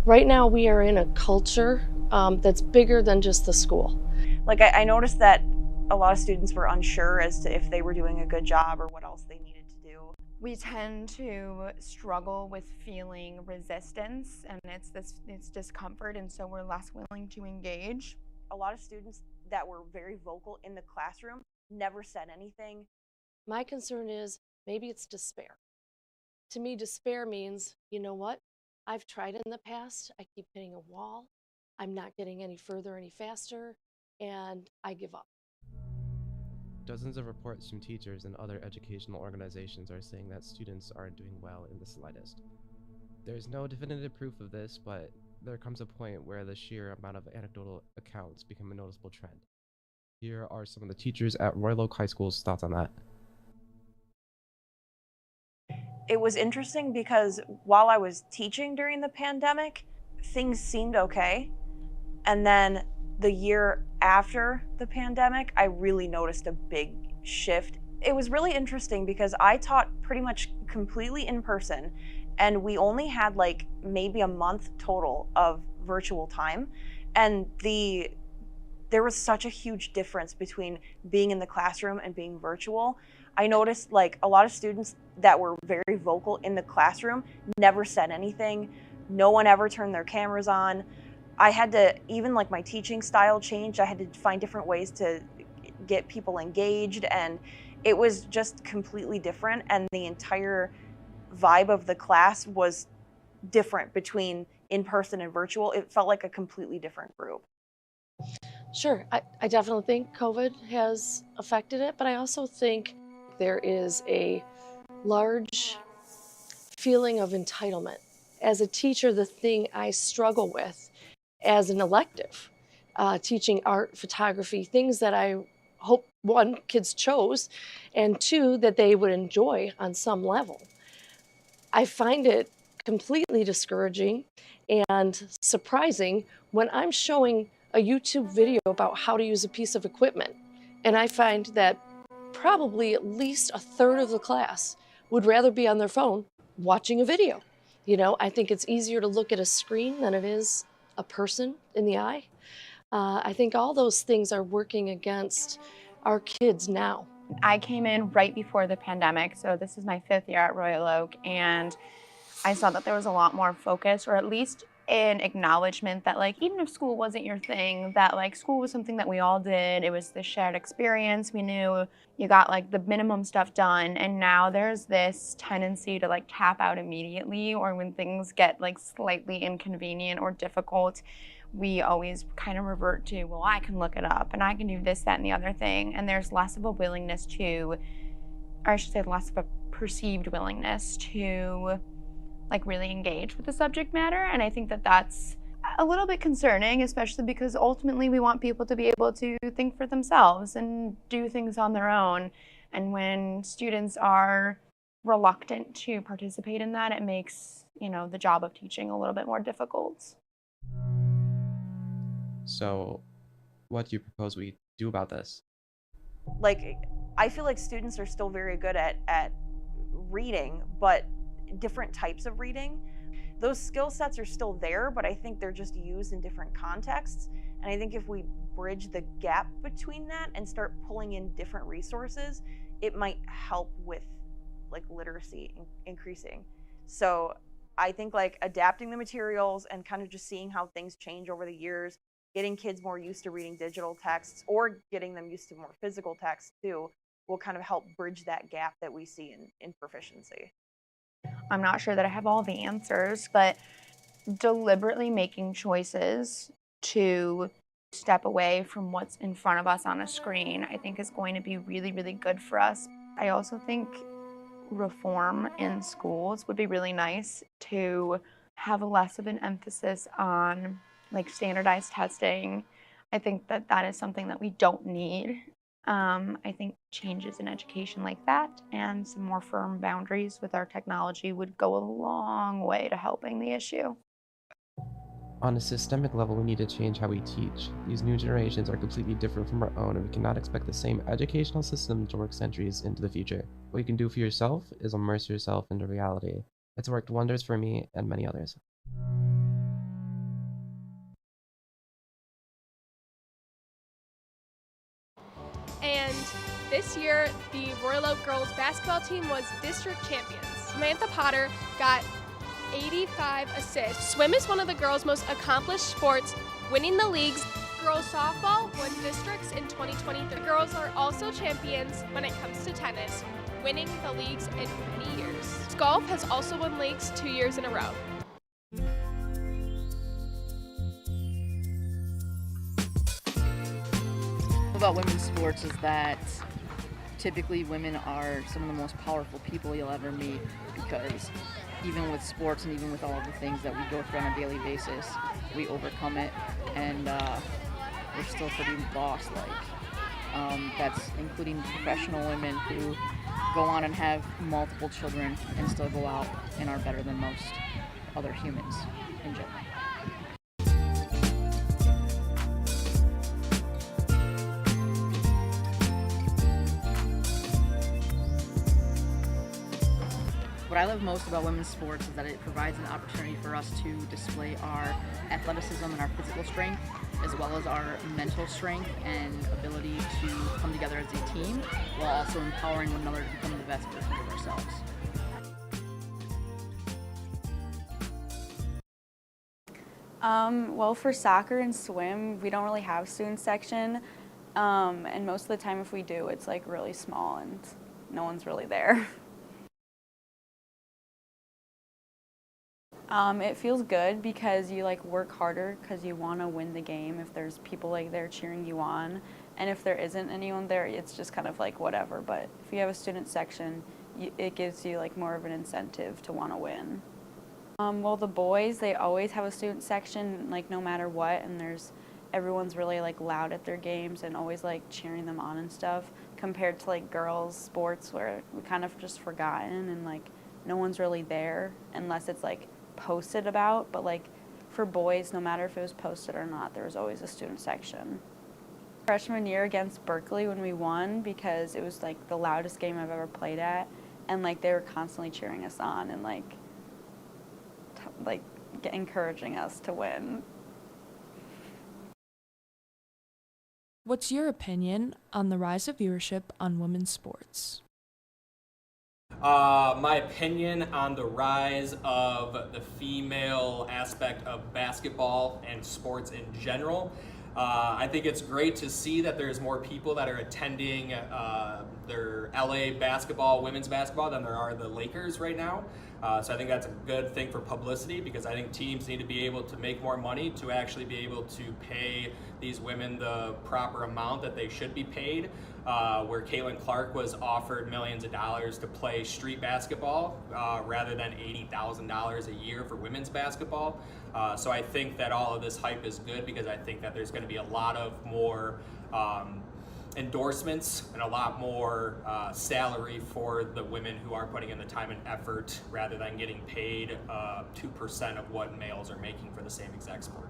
Right now, we are in a culture that's bigger than just the school. Like I noticed that a lot of students were unsure as to if they were doing a good job or what else they needed to do. We tend to struggle with feeling resistance, and it's discomfort, and so we're less willing to engage. A lot of students that were very vocal in the classroom never said anything. My concern is maybe it's despair. To me, despair means, you know what? I've tried in the past. I keep hitting a wall. I'm not getting any further, any faster, and I give up. Dozens of reports from teachers and other educational organizations are saying that students aren't doing well in the slightest. There's no definitive proof of this, but there comes a point where the sheer amount of anecdotal accounts become a noticeable trend. Here are some of the teachers at Royal Oak High School's thoughts on that. It was interesting because while I was teaching during the pandemic, things seemed okay. And then the year after the pandemic, I really noticed a big shift. It was really interesting because I taught pretty much completely in person, and we only had like maybe a month total of virtual time. And there was such a huge difference between being in the classroom and being virtual. I noticed like a lot of students that were very vocal in the classroom never said anything. No one ever turned their cameras on. I had to, even like my teaching style changed. I had to find different ways to get people engaged, and it was just completely different. And the entire vibe of the class was different between in person and virtual. It felt like a completely different group. Sure, I definitely think COVID has affected it, but I also think there is a large feeling of entitlement. As a teacher, the thing I struggle with as an elective, teaching art, photography, things that I hope, one, kids chose, and two, that they would enjoy on some level. I find it completely discouraging and surprising when I'm showing a YouTube video about how to use a piece of equipment, and I find that probably at least a third of the class would rather be on their phone watching a video. You know, I think it's easier to look at a screen than it is a person in the eye. I think all those things are working against our kids now. I came in right before the pandemic, so this is my 5th year at Royal Oak, and I saw that there was a lot more focus, or at least an acknowledgement that like even if school wasn't your thing, that like school was something that we all did. It was the shared experience. We knew you got like the minimum stuff done, and now there's this tendency to like tap out immediately, or when things get like slightly inconvenient or difficult, we always kind of revert to, well, I can look it up and I can do this, that, and the other thing. And there's less of a willingness to, or I should say less of a perceived willingness to like really engage with the subject matter. And I think that that's a little bit concerning, especially because ultimately we want people to be able to think for themselves and do things on their own. And when students are reluctant to participate in that, it makes, the job of teaching a little bit more difficult. So, what do you propose we do about this? Like I feel like students are still very good at reading, but different types of reading. Those skill sets are still there, but I think they're just used in different contexts. And I think if we bridge the gap between that and start pulling in different resources, it might help with like literacy increasing. So I think like adapting the materials and kind of just seeing how things change over the years, getting kids more used to reading digital texts or getting them used to more physical texts too, will kind of help bridge that gap that we see in proficiency. I'm not sure that I have all the answers, but deliberately making choices to step away from what's in front of us on a screen, I think is going to be really, really good for us. I also think reform in schools would be really nice, to have less of an emphasis on like standardized testing. I think that that is something that we don't need. I think changes in education like that and some more firm boundaries with our technology would go a long way to helping the issue. On a systemic level, we need to change how we teach. These new generations are completely different from our own, and we cannot expect the same educational system to work centuries into the future. What you can do for yourself is immerse yourself into reality. It's worked wonders for me and many others. this year, the Royal Oak girls basketball team was district champions. Samantha Potter got 85 assists. Swim is one of the girls' most accomplished sports, winning the leagues. Girls softball won districts in 2023. The girls are also champions when it comes to tennis, winning the leagues in many years. Golf has also won leagues 2 years in a row. About women's sports is that typically women are some of the most powerful people you'll ever meet, because even with sports and even with all of the things that we go through on a daily basis, we overcome it, and we're still pretty boss-like. That's including professional women who go on and have multiple children and still go out and are better than most other humans in general. What I love most about women's sports is that it provides an opportunity for us to display our athleticism and our physical strength, as well as our mental strength and ability to come together as a team, while also empowering one another to become the best versions of ourselves. Well, for soccer and swim, we don't really have student section, and most of the time if we do, it's like really small and no one's really there. It feels good because you like work harder because you want to win the game if there's people like there cheering you on, and if there isn't anyone there, it's just kind of like whatever. But if you have a student section, it gives you like more of an incentive to want to win. Well, the boys, they always have a student section, like no matter what, and everyone's really like loud at their games and always like cheering them on and stuff, compared to like girls sports where we kind of just forgotten and like no one's really there unless it's like posted about. But like for boys, no matter if it was posted or not, there was always a student section. Freshman year against Berkeley when we won, because it was like the loudest game I've ever played at, and like they were constantly cheering us on and like encouraging us to win. What's your opinion on the rise of viewership on women's sports? My opinion on the rise of the female aspect of basketball and sports in general. I think it's great to see that there's more people that are attending their LA basketball, women's basketball, than there are the Lakers right now. So I think that's a good thing for publicity, because I think teams need to be able to make more money to actually be able to pay these women the proper amount that they should be paid. Where Caitlin Clark was offered millions of dollars to play street basketball rather than $80,000 a year for women's basketball. So I think that all of this hype is good, because I think that there's going to be a lot of more endorsements and a lot more salary for the women who are putting in the time and effort, rather than getting paid 2% of what males are making for the same exact sport.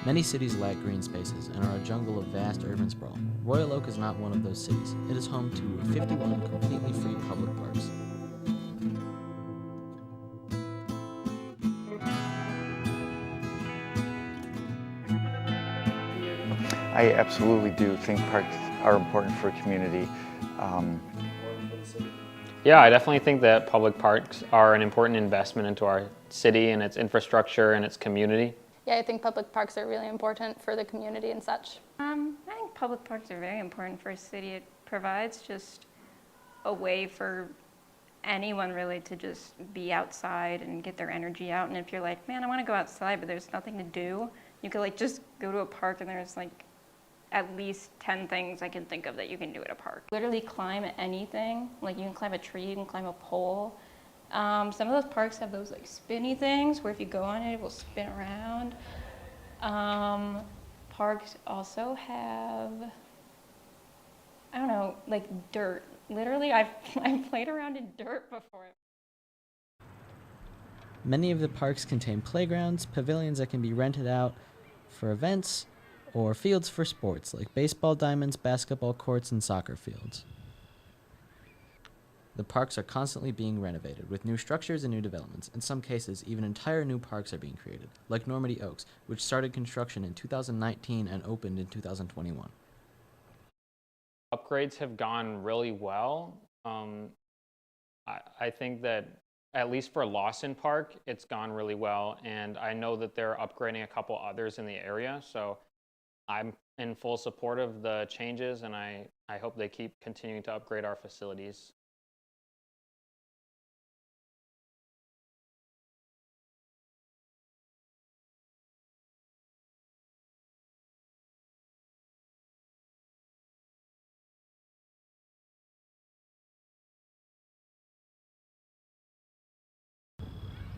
Many cities lack green spaces and are a jungle of vast urban sprawl. Royal Oak is not one of those cities. It is home to 51 completely free public parks. I absolutely do think parks are important for a community. Yeah, I definitely think that public parks are an important investment into our city and its infrastructure and its community. Yeah, I think public parks are really important for the community and such. I think public parks are very important for a city. It provides just a way for anyone really to just be outside and get their energy out. And if you're like, man, I want to go outside, but there's nothing to do, you could like just go to a park and there's like at least 10 things I can think of that you can do at a park. Literally climb anything. Like you can climb a tree, you can climb a pole. Some of those parks have those like spinny things where if you go on it, it will spin around. Parks also have, I don't know, like dirt. Literally, I've played around in dirt before. Many of the parks contain playgrounds, pavilions that can be rented out for events, or fields for sports like baseball diamonds, basketball courts, and soccer fields. The parks are constantly being renovated, with new structures and new developments. In some cases, even entire new parks are being created, like Normandy Oaks, which started construction in 2019 and opened in 2021. Upgrades have gone really well. I think that at least for Lawson Park, it's gone really well, and I know that they're upgrading a couple others in the area, so I'm in full support of the changes, and I hope they keep continuing to upgrade our facilities.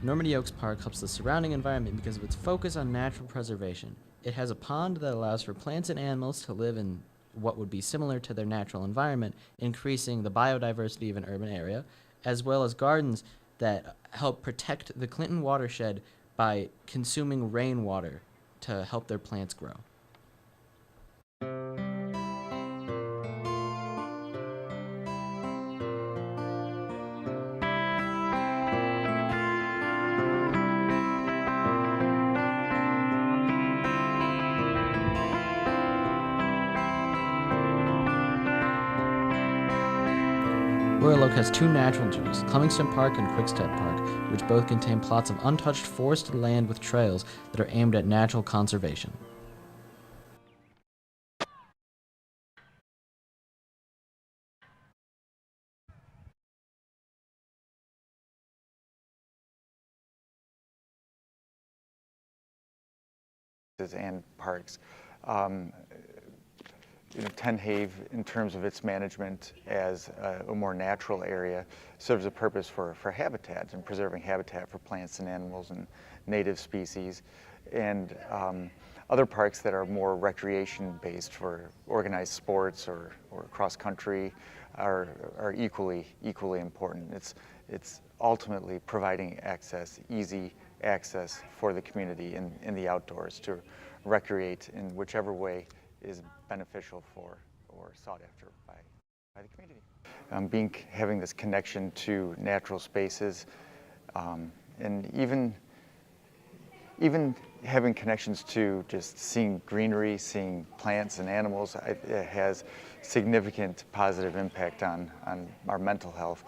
Normandy Oaks Park helps the surrounding environment because of its focus on natural preservation. It has a pond that allows for plants and animals to live in what would be similar to their natural environment, increasing the biodiversity of an urban area, as well as gardens that help protect the Clinton watershed by consuming rainwater to help their plants grow. Royal Oak has two natural jewels, Clemenston Park and Quickstep Park, which both contain plots of untouched forested land with trails that are aimed at natural conservation. And parks. Tenhave, in terms of its management as a more natural area, serves a purpose for habitat and preserving habitat for plants and animals and native species. And other parks that are more recreation-based for organized sports or cross-country are equally important. It's ultimately providing access, easy access for the community in the outdoors to recreate in whichever way is beneficial for or sought after by the community. Having this connection to natural spaces, and even having connections to just seeing greenery, seeing plants and animals, it has significant positive impact on our mental health.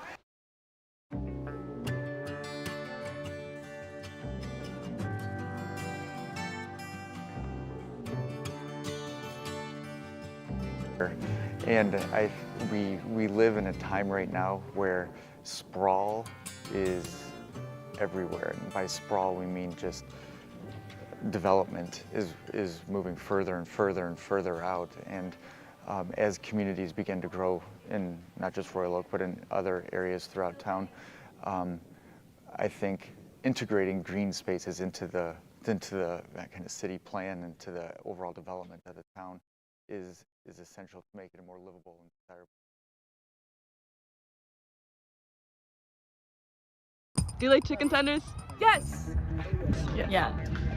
And we live in a time right now where sprawl is everywhere. And by sprawl, we mean just development is moving further and further and further out. And as communities begin to grow in not just Royal Oak, but in other areas throughout town, I think integrating green spaces into the that kind of city plan, into the overall development of the town is essential to make it a more livable and desirable. Do you like chicken tenders? Yes! Yeah.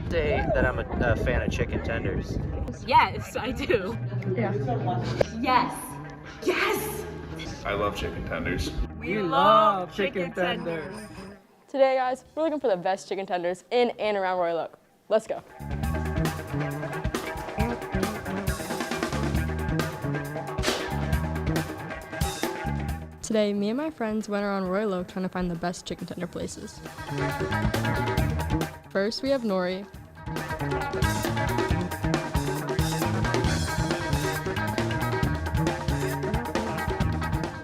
Say that I'm a fan of chicken tenders. Yes, I do. Yeah. Yes. Yes! I love chicken tenders. We love chicken tenders. Today, guys, we're looking for the best chicken tenders in and around Royal Oak. Let's go. Today, me and my friends went around Royal Oak trying to find the best chicken tender places. First, we have Nori.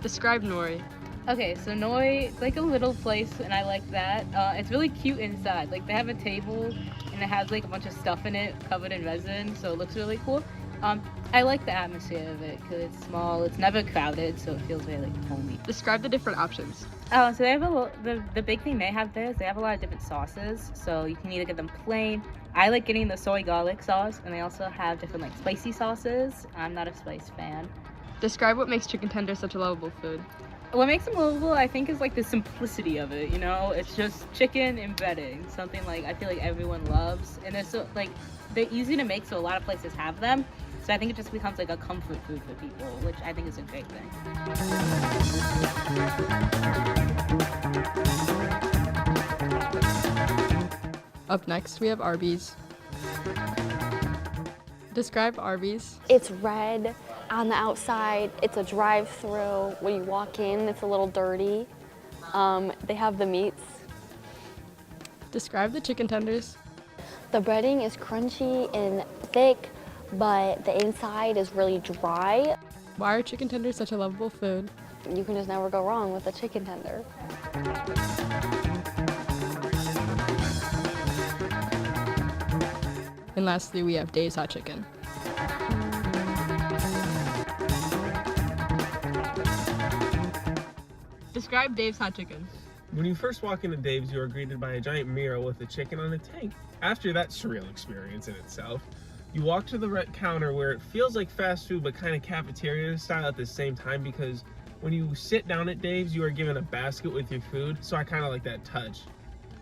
Describe Nori. Okay, so Nori, it's like a little place, and I like that. It's really cute inside. Like, they have a table, and it has like a bunch of stuff in it covered in resin, so it looks really cool. I like the atmosphere of it because it's small, it's never crowded, so it feels very like homey. Describe the different options. So they have the big thing they have there is they have a lot of different sauces, so you can either get them plain. I like getting the soy garlic sauce, and they also have different like spicy sauces. I'm not a spice fan. Describe what makes chicken tenders such a lovable food. What makes them lovable, I think, is like the simplicity of it. You know, it's just chicken and breading, something like I feel like everyone loves, and they're so like they're easy to make, so a lot of places have them. So I think it just becomes like a comfort food for people, which I think is a great thing. Up next, we have Arby's. Describe Arby's. It's red on the outside. It's a drive-through. When you walk in, it's a little dirty. They have the meats. Describe the chicken tenders. The breading is crunchy and thick, but the inside is really dry. Why are chicken tenders such a lovable food? You can just never go wrong with a chicken tender. And lastly, we have Dave's Hot Chicken. Describe Dave's Hot Chicken. When you first walk into Dave's, you are greeted by a giant mural with a chicken on a tank. After that surreal experience in itself, you walk to the red counter where it feels like fast food but kind of cafeteria style at the same time, because when you sit down at Dave's, you are given a basket with your food, so I kind of like that touch.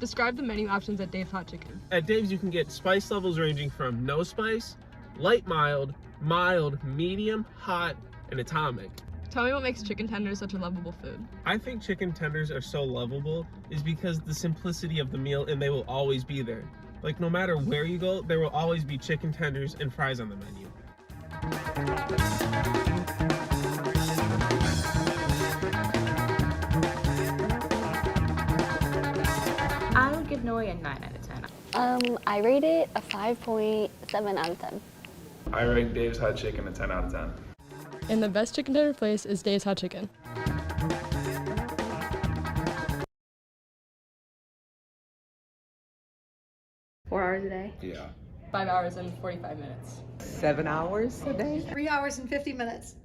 Describe the menu options at Dave's Hot Chicken. At Dave's, you can get spice levels ranging from no spice, light mild, mild, medium, hot, and atomic. Tell me what makes chicken tenders such a lovable food. I think chicken tenders are so lovable is because the simplicity of the meal, and they will always be there. Like, no matter where you go, there will always be chicken tenders and fries on the menu. I would give Noi a 9 out of 10. I rate it a 5.7 out of 10. I rate Dave's Hot Chicken a 10 out of 10. And the best chicken tender place is Dave's Hot Chicken. Four hours a day? Yeah. 5 hours and 45 minutes. 7 hours a day? 3 hours and 50 minutes.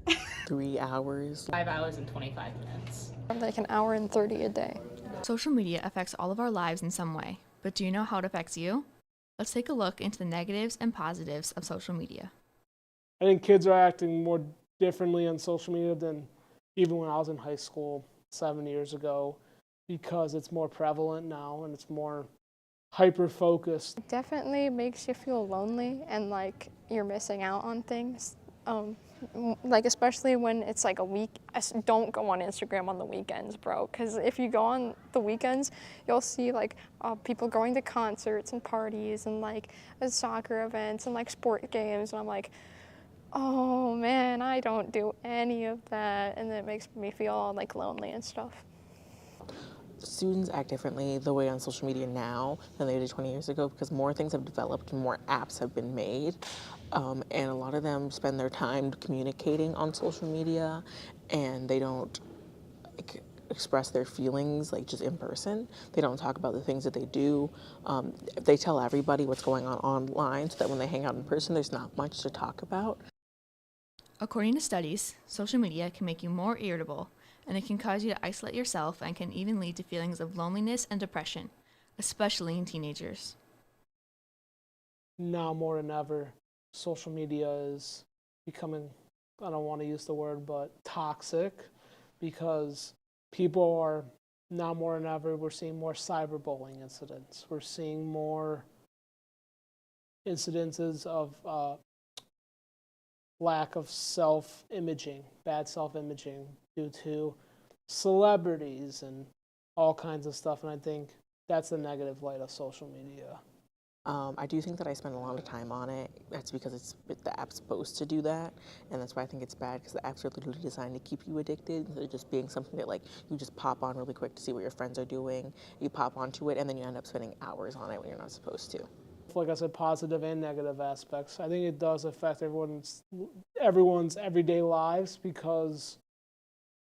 3 hours. 5 hours and 25 minutes. Like an hour and 30 a day. Social media affects all of our lives in some way, but do you know how it affects you? Let's take a look into the negatives and positives of social media. I think kids are acting more differently on social media than even when I was in high school 7 years ago, because it's more prevalent now and it's more hyper-focused. It definitely makes you feel lonely and like you're missing out on things. Like especially when it's like a week. Don't go on Instagram on the weekends, bro, because if you go on the weekends, you'll see like people going to concerts and parties and like soccer events and like sport games, and I'm like, oh man, I don't do any of that, and it makes me feel like lonely and stuff. Students act differently the way on social media now than they did 20 years ago, because more things have developed, more apps have been made, and a lot of them spend their time communicating on social media, and they don't express their feelings like just in person. They don't talk about the things that they do. They tell everybody what's going on online, so that when they hang out in person, there's not much to talk about. According to studies, social media can make you more irritable, and it can cause you to isolate yourself and can even lead to feelings of loneliness and depression, especially in teenagers. Now more than ever, social media is becoming, I don't want to use the word, but toxic, because people are, now more than ever, we're seeing more cyberbullying incidents. We're seeing more incidences of lack of self-imaging, bad self-imaging due to celebrities and all kinds of stuff, and I think that's the negative light of social media. I do think that I spend a lot of time on it. That's because the app's supposed to do that, and that's why I think it's bad, because the apps are literally designed to keep you addicted instead of just being something that like you just pop on really quick to see what your friends are doing. You pop onto it, and then you end up spending hours on it when you're not supposed to. Like I said, positive and negative aspects. I think it does affect everyone's everyday lives, because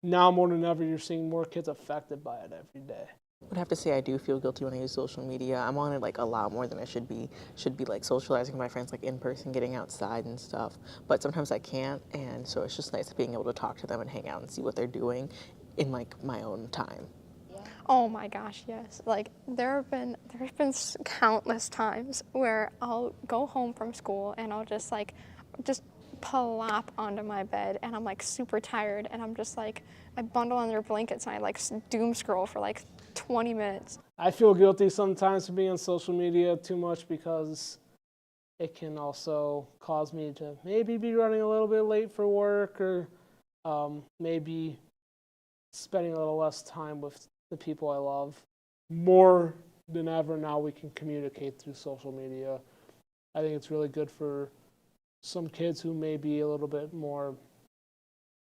now more than ever you're seeing more kids affected by it every day. I would have to say I do feel guilty when I use social media. I'm on it like a lot more than I should be. Should be like socializing with my friends like in person, getting outside and stuff. But sometimes I can't, and so it's just nice being able to talk to them and hang out and see what they're doing in like my own time. Oh my gosh, yes. Like there's been countless times where I'll go home from school and I'll just plop onto my bed, and I'm like super tired, and I'm just like, I bundle under blankets and I like doom scroll for like 20 minutes. I feel guilty sometimes for being on social media too much, because it can also cause me to maybe be running a little bit late for work, or maybe spending a little less time with the people I love. More than ever now, we can communicate through social media. I think it's really good for some kids who may be a little bit more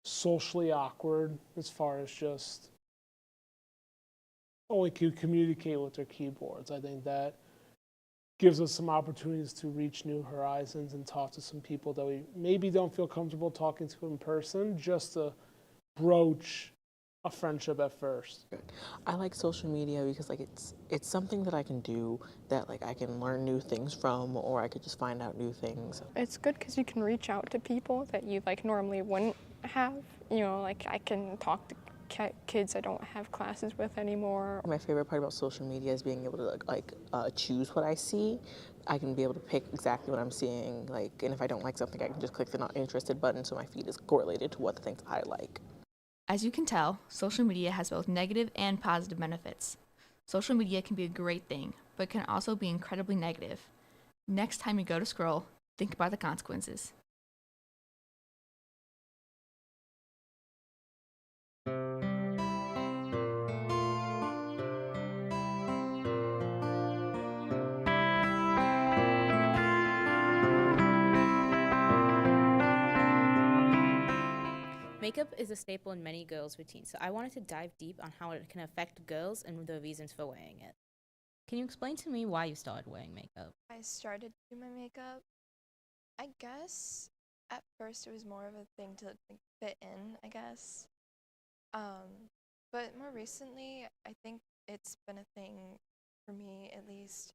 socially awkward as far as just only can communicate with their keyboards. I think that gives us some opportunities to reach new horizons and talk to some people that we maybe don't feel comfortable talking to in person, just to broach a friendship at first. I like social media because like it's something that I can do that like I can learn new things from, or I could just find out new things. It's good because you can reach out to people that you like normally wouldn't have. You know, like I can talk to kids I don't have classes with anymore. My favorite part about social media is being able to choose what I see. I can be able to pick exactly what I'm seeing, and if I don't like something, I can just click the not interested button so my feed is correlated to what the things I like. As you can tell, social media has both negative and positive benefits. Social media can be a great thing, but can also be incredibly negative. Next time you go to scroll, think about the consequences. Makeup is a staple in many girls' routines, so I wanted to dive deep on how it can affect girls and the reasons for wearing it. Can you explain to me why you started wearing makeup? I started to do my makeup. I guess at first it was more of a thing to fit in, I guess. But more recently, I think it's been a thing for me, at least,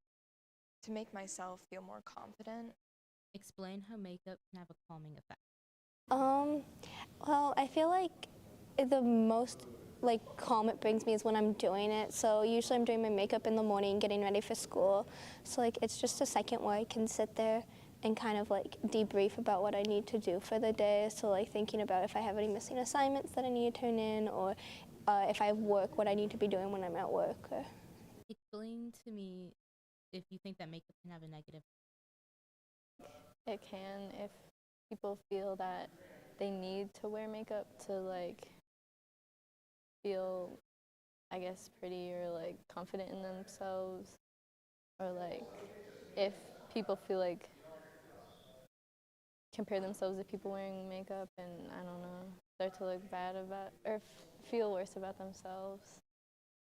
to make myself feel more confident. Explain how makeup can have a calming effect. Well, I feel like the most calm it brings me is when I'm doing it. So usually I'm doing my makeup in the morning, getting ready for school. So it's just a second where I can sit there and kind of debrief about what I need to do for the day. So thinking about if I have any missing assignments that I need to turn in, or if I have work, what I need to be doing when I'm at work. Explain to me if you think that makeup can have a negative. It can if people feel that they need to wear makeup to feel, I guess, pretty or confident in themselves, or if people feel compare themselves to people wearing makeup and I don't know, start to look bad about or feel worse about themselves.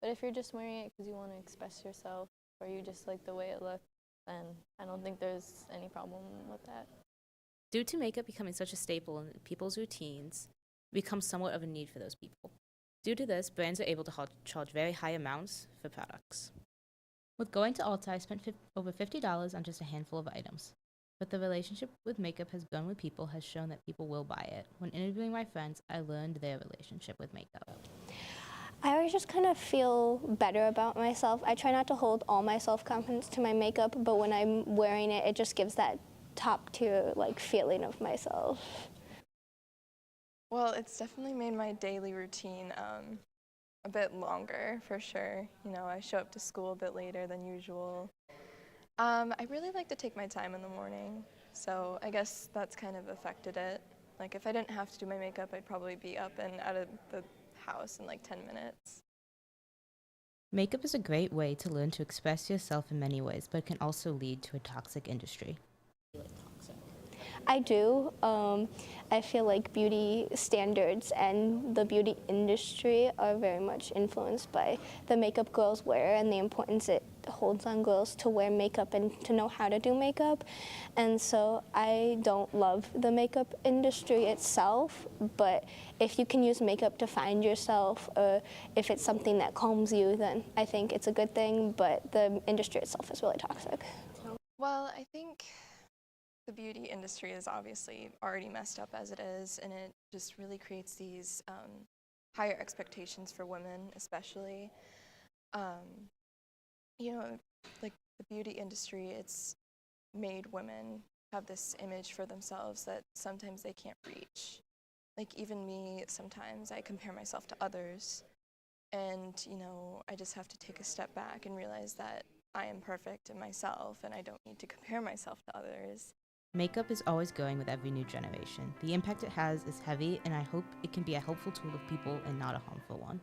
But if you're just wearing it because you want to express yourself or you just like the way it looks, then I don't think there's any problem with that. Due to makeup becoming such a staple in people's routines, it becomes somewhat of a need for those people. Due to this, brands are able to charge very high amounts for products. With going to Ulta, I spent over $50 on just a handful of items. But the relationship with makeup has grown with people has shown that people will buy it. When interviewing my friends, I learned their relationship with makeup. I always just kind of feel better about myself. I try not to hold all my self-confidence to my makeup, but when I'm wearing it, it just gives that top-tier feeling of myself. Well, it's definitely made my daily routine a bit longer, for sure. You know, I show up to school a bit later than usual. I really like to take my time in the morning, so I guess that's kind of affected it. If I didn't have to do my makeup, I'd probably be up and out of the house in 10 minutes. Makeup is a great way to learn to express yourself in many ways, but it can also lead to a toxic industry. I do. I feel like beauty standards and the beauty industry are very much influenced by the makeup girls wear and the importance it holds on girls to wear makeup and to know how to do makeup. And so I don't love the makeup industry itself, but if you can use makeup to find yourself, or if it's something that calms you, then I think it's a good thing, but the industry itself is really toxic. Well, I think the beauty industry is obviously already messed up as it is, and it just really creates these higher expectations for women, especially. You know, the beauty industry, it's made women have this image for themselves that sometimes they can't reach. Even me, sometimes I compare myself to others, and, I just have to take a step back and realize that I am perfect in myself and I don't need to compare myself to others. Makeup is always going with every new generation. The impact it has is heavy, and I hope it can be a helpful tool to people and not a harmful one.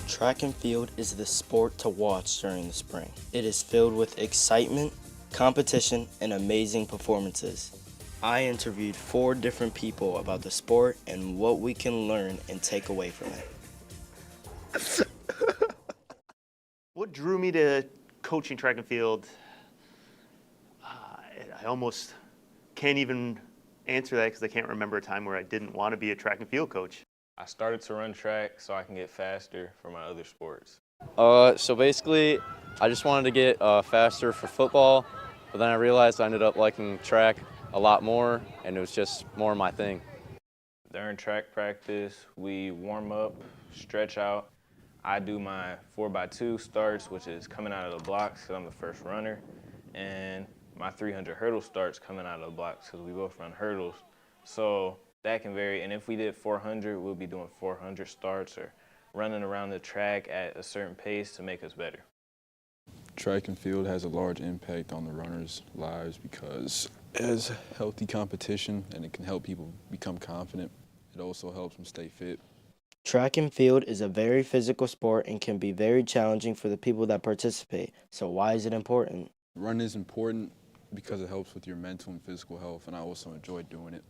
Track and field is the sport to watch during the spring. It is filled with excitement, competition, and amazing performances. I interviewed 4 different people about the sport and what we can learn and take away from it. What drew me to coaching track and field, I almost can't even answer that because I can't remember a time where I didn't want to be a track and field coach. I started to run track so I can get faster for my other sports. So basically, I just wanted to get faster for football, but then I realized I ended up liking track a lot more, and it was just more my thing. During track practice, we warm up, stretch out. I do my 4x2 starts, which is coming out of the blocks because I'm the first runner, and my 300 hurdle starts coming out of the blocks because we both run hurdles. So that can vary, and if we did 400, we'll be doing 400 starts or running around the track at a certain pace to make us better. Track and field has a large impact on the runners' lives because it has healthy competition and it can help people become confident. It also helps them stay fit. Track and field is a very physical sport and can be very challenging for the people that participate. So why is it important? Running is important because it helps with your mental and physical health, and I also enjoy doing it.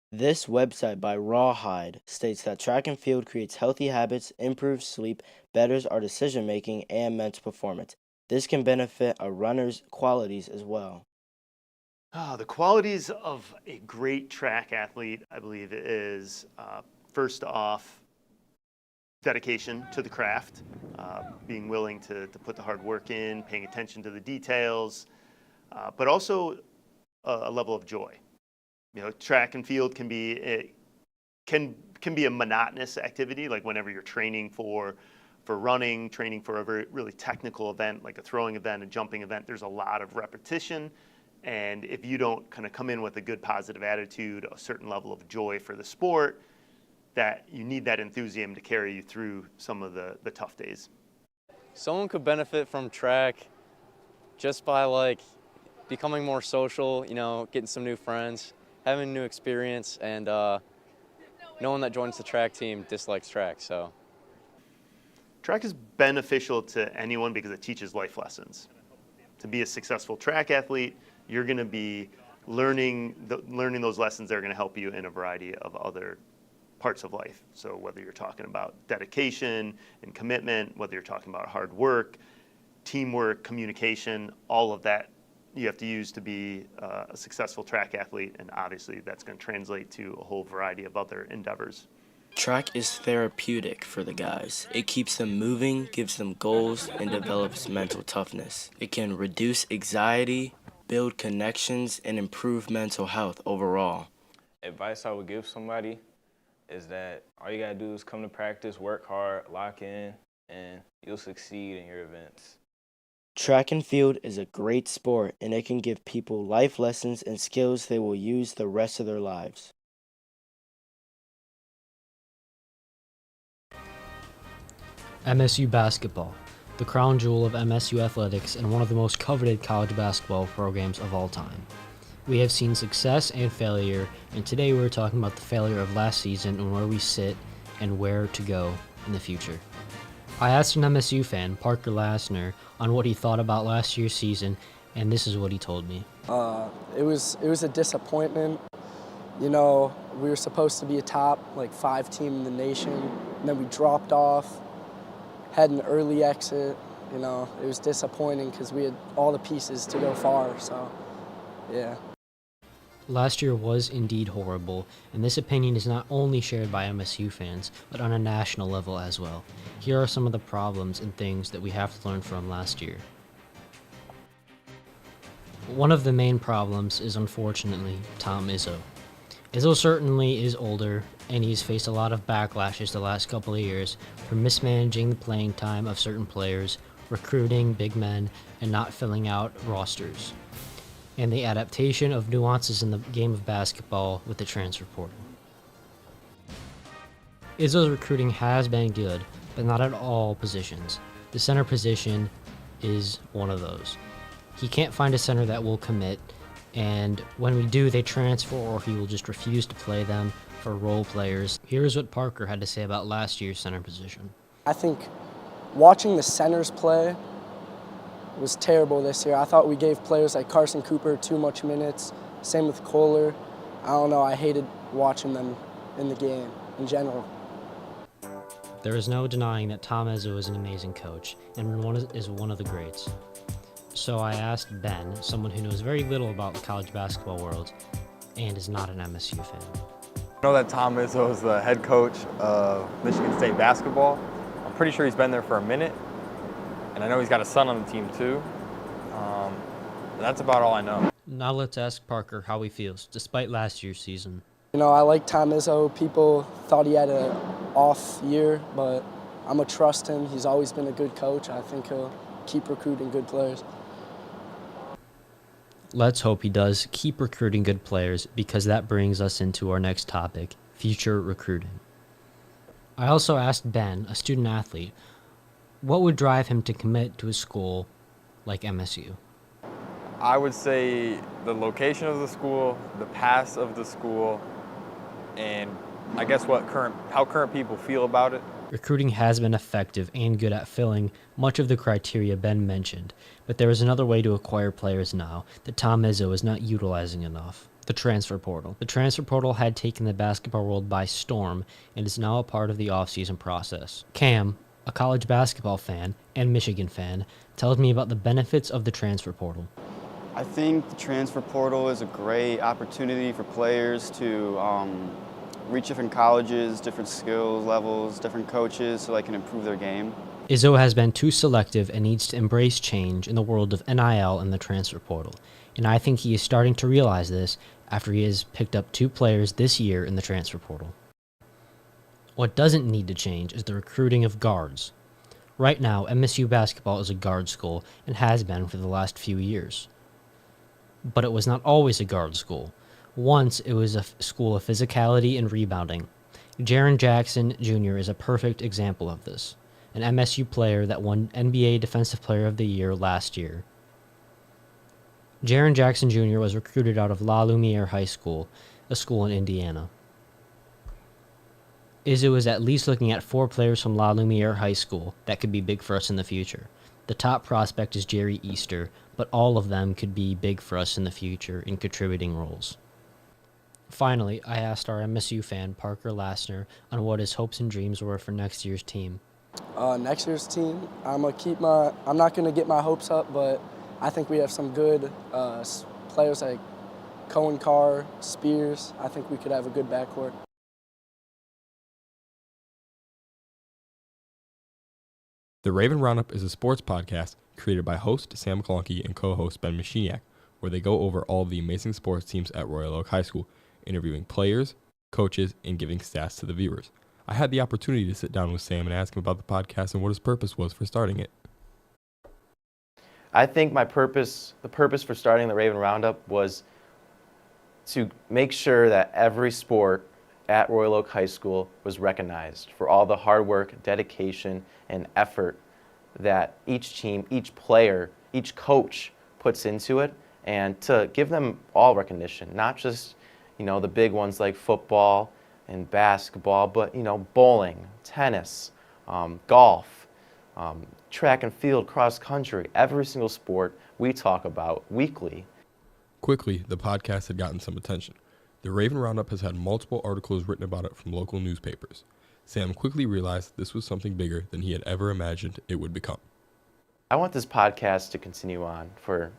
This website by Rawhide states that track and field creates healthy habits, improves sleep, betters our decision-making, and mental performance. This can benefit a runner's qualities as well. The qualities of a great track athlete, I believe, is first off, dedication to the craft, being willing to put the hard work in, paying attention to the details, but also a level of joy. You know, track and field can be a monotonous activity, like whenever you're training for running, training for a really technical event, like a throwing event, a jumping event. There's a lot of repetition, and if you don't kind of come in with a good positive attitude, a certain level of joy for the sport, that you need that enthusiasm to carry you through some of the tough days. Someone could benefit from track just by becoming more social, getting some new friends, having a new experience, and no one that joins the track team dislikes track. So track is beneficial to anyone because it teaches life lessons. To be a successful track athlete, you're going to be learning those lessons that are going to help you in a variety of other parts of life. So whether you're talking about dedication and commitment, whether you're talking about hard work, teamwork, communication, all of that you have to use to be a successful track athlete, and obviously that's going to translate to a whole variety of other endeavors. Track is therapeutic for the guys. It keeps them moving, gives them goals, and develops mental toughness. It can reduce anxiety, build connections, and improve mental health overall. Advice I would give somebody is that all you gotta do is come to practice, work hard, lock in, and you'll succeed in your events. Track and field is a great sport, and it can give people life lessons and skills they will use the rest of their lives. MSU basketball, the crown jewel of MSU athletics and one of the most coveted college basketball programs of all time. We have seen success and failure, and today we're talking about the failure of last season and where we sit and where to go in the future. I asked an MSU fan, Parker Lassner, on what he thought about last year's season, and this is what he told me. It was a disappointment. You know, we were supposed to be a top 5 team in the nation, and then we dropped off, had an early exit. You know, it was disappointing because we had all the pieces to go far, so yeah. Last year was indeed horrible, and this opinion is not only shared by MSU fans, but on a national level as well. Here are some of the problems and things that we have to learn from last year. One of the main problems is unfortunately Tom Izzo. Izzo certainly is older, and he's faced a lot of backlashes the last couple of years for mismanaging the playing time of certain players, recruiting big men, and not filling out rosters, and the adaptation of nuances in the game of basketball with the transfer portal. Izzo's recruiting has been good, but not at all positions. The center position is one of those. He can't find a center that will commit, and when we do, they transfer or he will just refuse to play them for role players. Here's what Parker had to say about last year's center position. I think watching the centers play was terrible this year. I thought we gave players like Carson Cooper too much minutes. Same with Kohler. I don't know, I hated watching them in the game in general. There is no denying that Tom Izzo is an amazing coach and is one of the greats. So I asked Ben, someone who knows very little about the college basketball world and is not an MSU fan. I know that Tom Izzo is the head coach of Michigan State basketball. I'm pretty sure he's been there for a minute, and I know he's got a son on the team too. That's about all I know. Now let's ask Parker how he feels, despite last year's season. You know, I like Tom Izzo. People thought he had an off year, but I'm going to trust him. He's always been a good coach. I think he'll keep recruiting good players. Let's hope he does keep recruiting good players, because that brings us into our next topic, future recruiting. I also asked Ben, a student athlete, what would drive him to commit to a school like MSU? I would say the location of the school, the past of the school, and I guess how current people feel about it. Recruiting has been effective and good at filling much of the criteria Ben mentioned, but there is another way to acquire players now that Tom Izzo is not utilizing enough: the transfer portal. The transfer portal had taken the basketball world by storm and is now a part of the offseason process. Cam, a college basketball fan and Michigan fan, tells me about the benefits of the transfer portal. I think the transfer portal is a great opportunity for players to reach different colleges, different skills levels, different coaches, so they can improve their game. Izzo has been too selective and needs to embrace change in the world of NIL and the transfer portal, and I think he is starting to realize this after he has picked up 2 players this year in the transfer portal. What doesn't need to change is the recruiting of guards. Right now, MSU basketball is a guard school and has been for the last few years. But it was not always a guard school. Once, it was a school of physicality and rebounding. Jaren Jackson Jr. is a perfect example of this, an MSU player that won NBA Defensive Player of the Year last year. Jaren Jackson Jr. was recruited out of La Lumiere High School, a school in Indiana. Izzo is at least looking at 4 players from La Lumiere High School that could be big for us in the future. The top prospect is Jerry Easter, but all of them could be big for us in the future in contributing roles. Finally, I asked our MSU fan, Parker Lassner, on what his hopes and dreams were for next year's team. Next year's team, I'm not going to get my hopes up, but I think we have some good players like Cohen Carr, Spears. I think we could have a good backcourt. The Raven Roundup is a sports podcast created by host Sam McClunky and co-host Ben Machiniak, where they go over all the amazing sports teams at Royal Oak High School, interviewing players, coaches, and giving stats to the viewers. I had the opportunity to sit down with Sam and ask him about the podcast and what his purpose was for starting it. I think the purpose for starting the Raven Roundup was to make sure that every sport at Royal Oak High School was recognized for all the hard work, dedication, and effort that each team, each player, each coach puts into it, and to give them all recognition, not just the big ones like football and basketball, but bowling, tennis, golf, track and field, cross country, every single sport we talk about weekly. Quickly, the podcast had gotten some attention. The Raven Roundup has had multiple articles written about it from local newspapers. Sam quickly realized this was something bigger than he had ever imagined it would become. I want this podcast to continue on for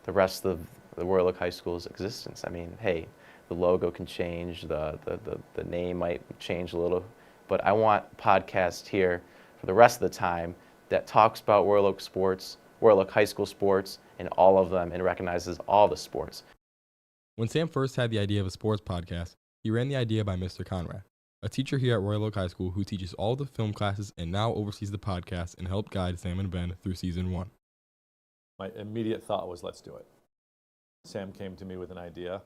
the rest of the Royal Oak High School's existence. I mean, hey, the logo can change, the name might change a little, but I want a podcast here for the rest of the time that talks about Royal Oak sports, Royal Oak High School sports, in all of them and recognizes all the sports. When Sam first had the idea of a sports podcast, he ran the idea by Mr. Conrad, a teacher here at Royal Oak High School who teaches all the film classes and now oversees the podcast and helped guide Sam and Ben through season 1. My immediate thought was, let's do it. Sam came to me with an idea,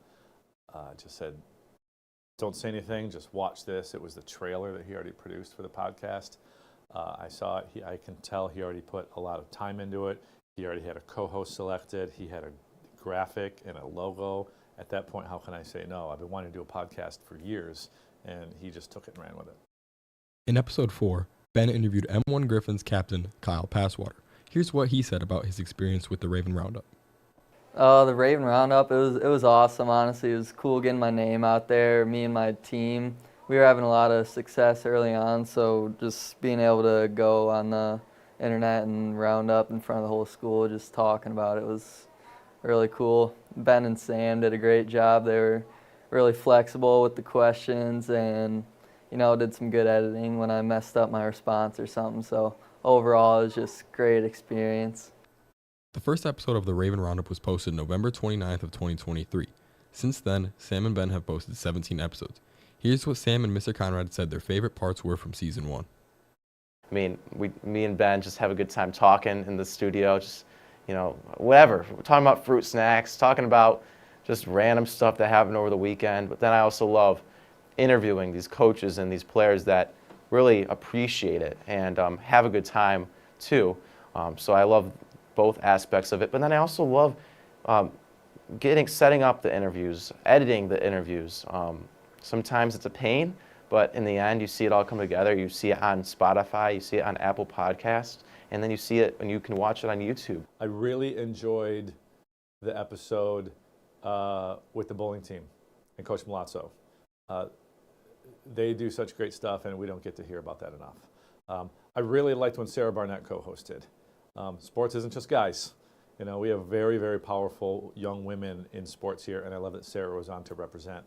just said, don't say anything, just watch this. It was the trailer that he already produced for the podcast. I saw it, I can tell he already put a lot of time into it. He already had a co-host selected. He had a graphic and a logo. At that point, how can I say no? I've been wanting to do a podcast for years, and he just took it and ran with it. In episode 4, Ben interviewed M1 Griffin's captain, Kyle Passwater. Here's what he said about his experience with the Raven Roundup. The Raven Roundup, it was awesome, honestly. It was cool getting my name out there, me and my team. We were having a lot of success early on, so just being able to go on the internet and round up in front of the whole school, just talking about it was really cool. Ben and Sam did a great job. They were really flexible with the questions and, did some good editing when I messed up my response or something. So overall, it was just a great experience. The first episode of the Raven Roundup was posted November 29th of 2023. Since then, Sam and Ben have posted 17 episodes. Here's what Sam and Mr. Conrad said their favorite parts were from season 1. I mean, me and Ben just have a good time talking in the studio, just, whatever. We're talking about fruit snacks, talking about just random stuff that happened over the weekend. But then I also love interviewing these coaches and these players that really appreciate it and have a good time too. So I love both aspects of it. But then I also love setting up the interviews, editing the interviews. Sometimes it's a pain, but in the end, you see it all come together. You see it on Spotify, you see it on Apple Podcasts, and then you see it and you can watch it on YouTube. I really enjoyed the episode with the bowling team and Coach Milazzo. They do such great stuff, and we don't get to hear about that enough. I really liked when Sarah Barnett co-hosted. Sports isn't just guys. We have very, very powerful young women in sports here, and I love that Sarah was on to represent.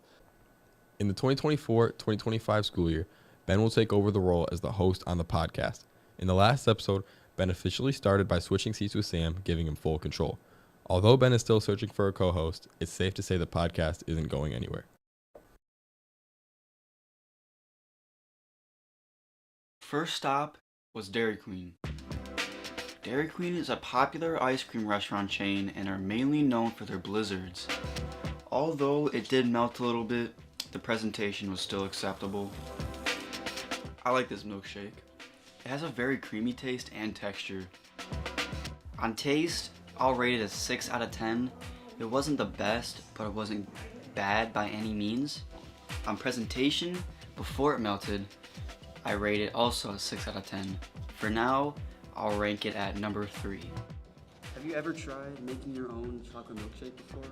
In the 2024-2025 school year, Ben will take over the role as the host on the podcast. In the last episode, Ben officially started by switching seats with Sam, giving him full control. Although Ben is still searching for a co-host, it's safe to say the podcast isn't going anywhere. First stop was Dairy Queen. Dairy Queen is a popular ice cream restaurant chain and are mainly known for their blizzards. Although it did melt a little bit, the presentation was still acceptable. I like this milkshake. It has a very creamy taste and texture. On taste, I'll rate it a 6 out of 10. It wasn't the best, but it wasn't bad by any means. On presentation, before it melted, I rate it also a 6 out of 10. For now, I'll rank it at number 3. Have you ever tried making your own chocolate milkshake before?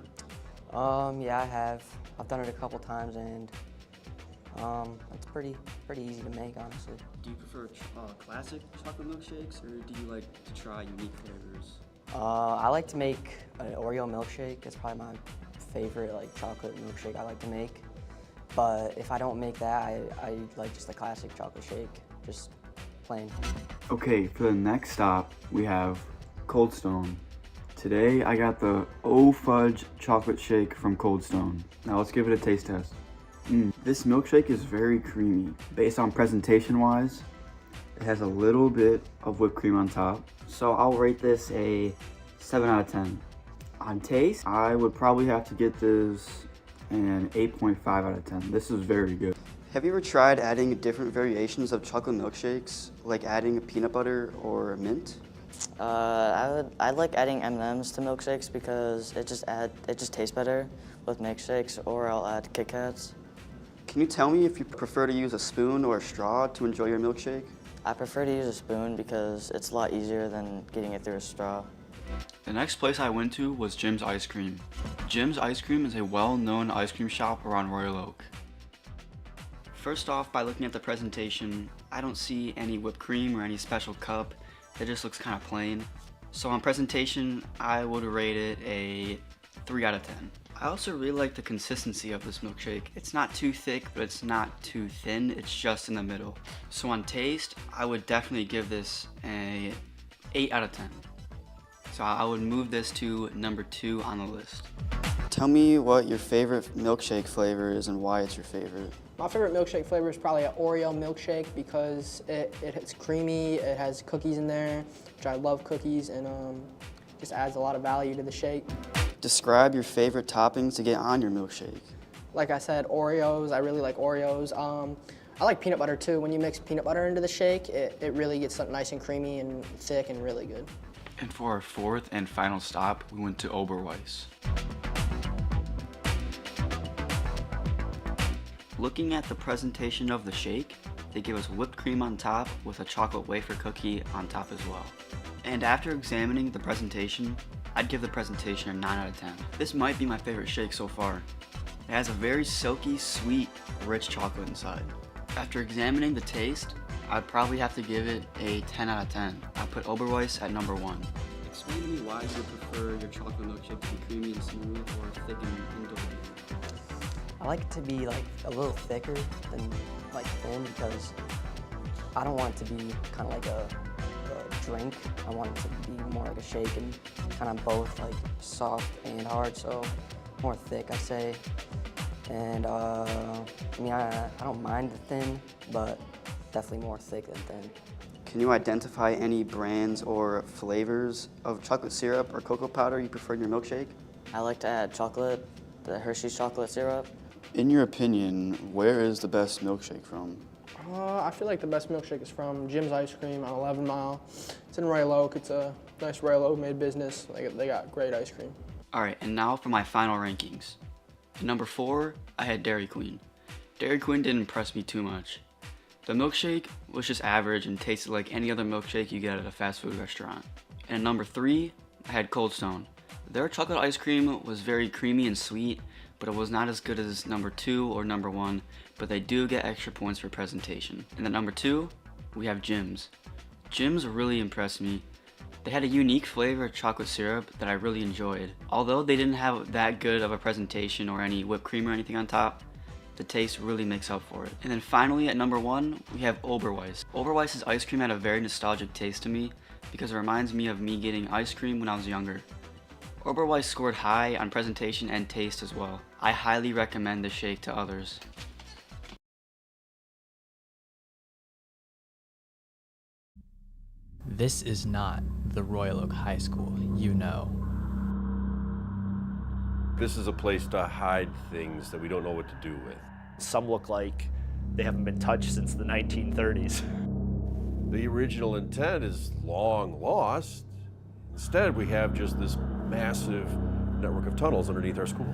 Yeah, I have. I've done it a couple times, and it's pretty easy to make, honestly. Do you prefer classic chocolate milkshakes, or do you like to try unique flavors? I like to make an Oreo milkshake. It's probably my favorite chocolate milkshake I like to make. But if I don't make that, I like just the classic chocolate shake, just plain. Okay, for the next stop, we have Cold Stone. Today, I got the Fudge chocolate shake from Cold Stone. Now let's give it a taste test. This milkshake is very creamy. Based on presentation-wise, it has a little bit of whipped cream on top. So I'll rate this a 7 out of 10. On taste, I would probably have to get this an 8.5 out of 10. This is very good. Have you ever tried adding different variations of chocolate milkshakes, like adding a peanut butter or mint? I like adding M&Ms to milkshakes because it just tastes better with milkshakes, or I'll add Kit Kats. Can you tell me if you prefer to use a spoon or a straw to enjoy your milkshake? I prefer to use a spoon because it's a lot easier than getting it through a straw. The next place I went to was Jim's Ice Cream. Jim's Ice Cream is a well-known ice cream shop around Royal Oak. First off, by looking at the presentation, I don't see any whipped cream or any special cup. It just looks kind of plain. So on presentation, I would rate it a 3 out of 10. I also really like the consistency of this milkshake. It's not too thick, but it's not too thin. It's just in the middle. So on taste, I would definitely give this a 8 out of 10. So I would move this to number 2 on the list. Tell me what your favorite milkshake flavor is and why it's your favorite. My favorite milkshake flavor is probably an Oreo milkshake because it's creamy, it has cookies in there, which I love cookies, and just adds a lot of value to the shake. Describe your favorite toppings to get on your milkshake. Like I said, Oreos, I really like Oreos. I like peanut butter too. When you mix peanut butter into the shake, it really gets something nice and creamy and thick and really good. And for our 4th and final stop, we went to Oberweis. Looking at the presentation of the shake, they give us whipped cream on top with a chocolate wafer cookie on top as well. And after examining the presentation, I'd give the presentation a 9 out of 10. This might be my favorite shake so far. It has a very silky, sweet, rich chocolate inside. After examining the taste, I'd probably have to give it a 10 out of 10. I'd put Oberweis at number 1. Explain to me why you prefer your chocolate milkshake to be creamy and smooth or thick and indulgent. I like it to be like a little thicker than like thin because I don't want it to be kind of like a drink. I want it to be more like a shake and kind of both like soft and hard, so more thick I say. And I mean, I don't mind the thin, but definitely more thick than thin. Can you identify any brands or flavors of chocolate syrup or cocoa powder you prefer in your milkshake? I like to add chocolate, the Hershey's chocolate syrup. In your opinion, where is the best milkshake from? I feel like the best milkshake is from Jim's Ice Cream on 11 Mile. It's in Royal Oak. It's a nice Royal Oak made business. They got great ice cream. All right, and now for my final rankings. At number 4, I had Dairy Queen. Dairy Queen didn't impress me too much. The milkshake was just average and tasted like any other milkshake you get at a fast food restaurant. And at number 3, I had Cold Stone. Their chocolate ice cream was very creamy and sweet, but it was not as good as number 2 or number 1, but they do get extra points for presentation. And at number 2, we have Jim's. Jim's really impressed me. They had a unique flavor of chocolate syrup that I really enjoyed. Although they didn't have that good of a presentation or any whipped cream or anything on top, the taste really makes up for it. And then finally at number 1, we have Oberweis. Oberweis's ice cream had a very nostalgic taste to me because it reminds me of me getting ice cream when I was younger. Oberweis scored high on presentation and taste as well. I highly recommend this shake to others. This is not the Royal Oak High School, you know. This is a place to hide things that we don't know what to do with. Some look like they haven't been touched since the 1930s. The original intent is long lost. Instead, we have just this massive network of tunnels underneath our school.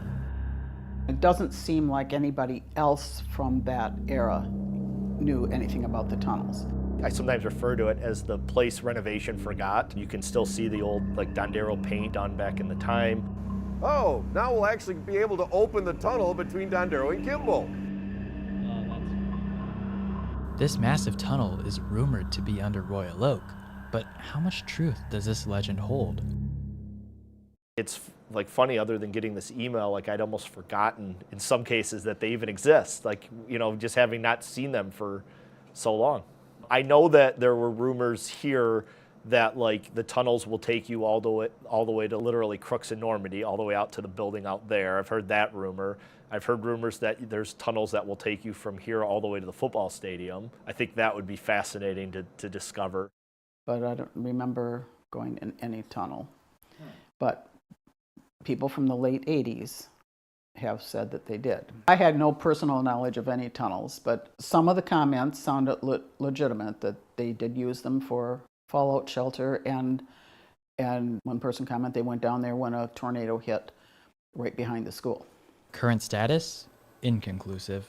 It doesn't seem like anybody else from that era knew anything about the tunnels. I sometimes refer to it as the place renovation forgot. You can still see the old Dondero paint done back in the time. Oh, now we'll actually be able to open the tunnel between Dondero and Kimball. This massive tunnel is rumored to be under Royal Oak, but how much truth does this legend hold? It's funny, other than getting this email, I'd almost forgotten in some cases that they even exist, just having not seen them for so long. I know that there were rumors here that the tunnels will take you all the way to literally Crooks and Normandy, all the way out to the building out there. I've heard that rumor. I've heard rumors that there's tunnels that will take you from here all the way to the football stadium. I think that would be fascinating to discover. But I don't remember going in any tunnel. But people from the late 80s have said that they did. I had no personal knowledge of any tunnels, but some of the comments sounded legitimate, that they did use them for fallout shelter, and one person commented they went down there when a tornado hit right behind the school. Current status? Inconclusive.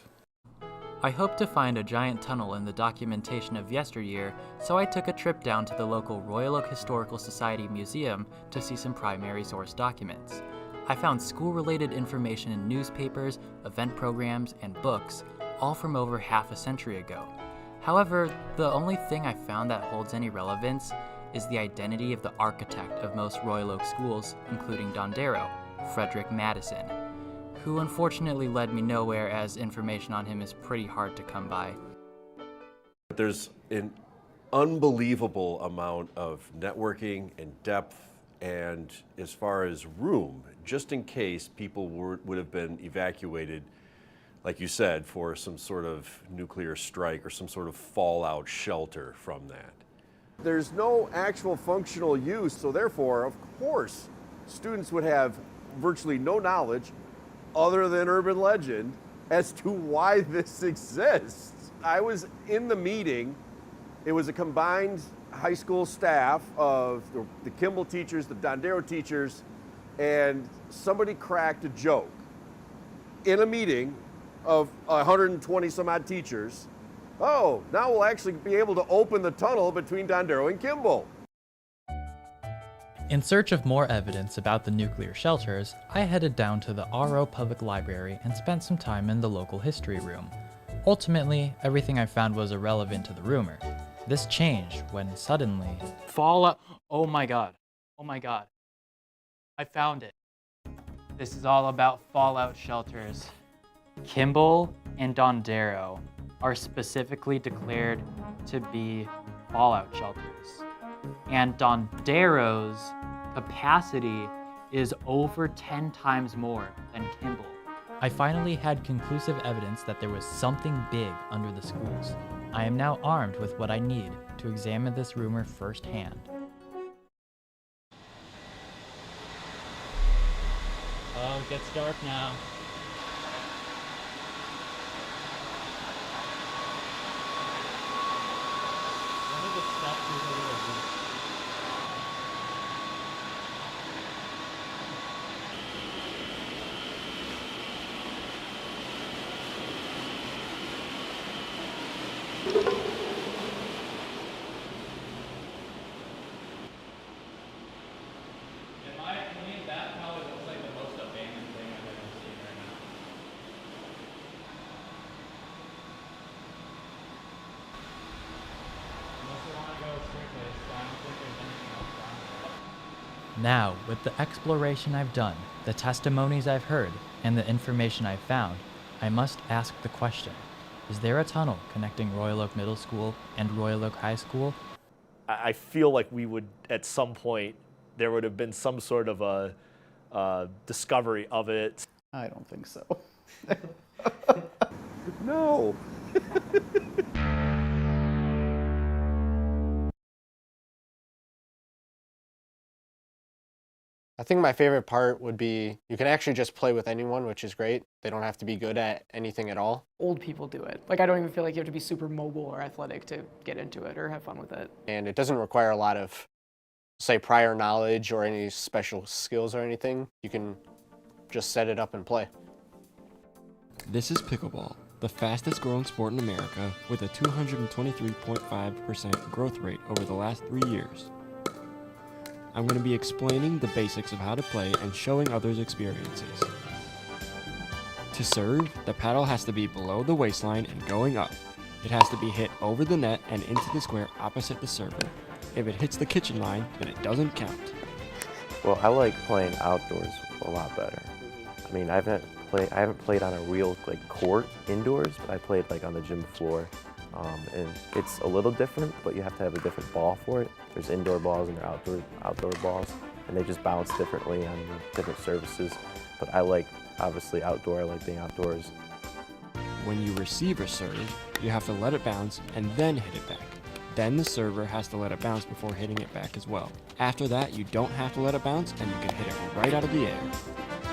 I hoped to find a giant tunnel in the documentation of yesteryear, so I took a trip down to the local Royal Oak Historical Society Museum to see some primary source documents. I found school-related information in newspapers, event programs, and books, all from over half a century ago. However, the only thing I found that holds any relevance is the identity of the architect of most Royal Oak schools, including Dondero, Frederick Madison, who unfortunately led me nowhere, as information on him is pretty hard to come by. There's an unbelievable amount of networking and depth And as far as room, just in case people would have been evacuated, like you said, for some sort of nuclear strike or some sort of fallout shelter from that. There's no actual functional use, so therefore, of course, students would have virtually no knowledge other than urban legend as to why this exists. I was in the meeting. It was a combined high school staff of the Kimball teachers, the Dondero teachers, and somebody cracked a joke in a meeting of 120 some odd teachers. Oh, now we'll actually be able to open the tunnel between Dondero and Kimball. In search of more evidence about the nuclear shelters, I headed down to the RO Public Library and spent some time in the local history room. Ultimately, everything I found was irrelevant to the rumor. This changed when suddenly... Fallout! Oh my god. Oh my god. I found it. This is all about fallout shelters. Kimball and Dondero are specifically declared to be fallout shelters. And Dondero's capacity is over 10 times more than Kimball. I finally had conclusive evidence that there was something big under the schools. I am now armed with what I need to examine this rumor firsthand. Oh, it gets dark now. In my opinion, that probably looks like the most abandoned thing I've ever seen right now. Unless we want to go strictly, so I don't think there's anything else down there. Now, with the exploration I've done, the testimonies I've heard, and the information I've found, I must ask the question: is there a tunnel connecting Royal Oak Middle School and Royal Oak High School? I feel like we would, at some point, there would have been some sort of a discovery of it. I don't think so. No. I think my favorite part would be you can actually just play with anyone, which is great. They don't have to be good at anything at all. Old people do it. Like, I don't even feel like you have to be super mobile or athletic to get into it or have fun with it. And it doesn't require a lot of, say, prior knowledge or any special skills or anything. You can just set it up and play. This is pickleball, the fastest growing sport in America with a 223.5% growth rate over the last 3 years. I'm going to be explaining the basics of how to play and showing others' experiences. To serve, the paddle has to be below the waistline and going up. It has to be hit over the net and into the square opposite the server. If it hits the kitchen line, then it doesn't count. Well, I like playing outdoors a lot better. I mean, I haven't played on a real court indoors, but I played on the gym floor. And it's a little different, but you have to have a different ball for it. There's indoor balls and there are outdoor balls, and they just bounce differently on different surfaces. But I like, obviously, outdoor. I like being outdoors. When you receive a serve, you have to let it bounce and then hit it back. Then the server has to let it bounce before hitting it back as well. After that, you don't have to let it bounce and you can hit it right out of the air.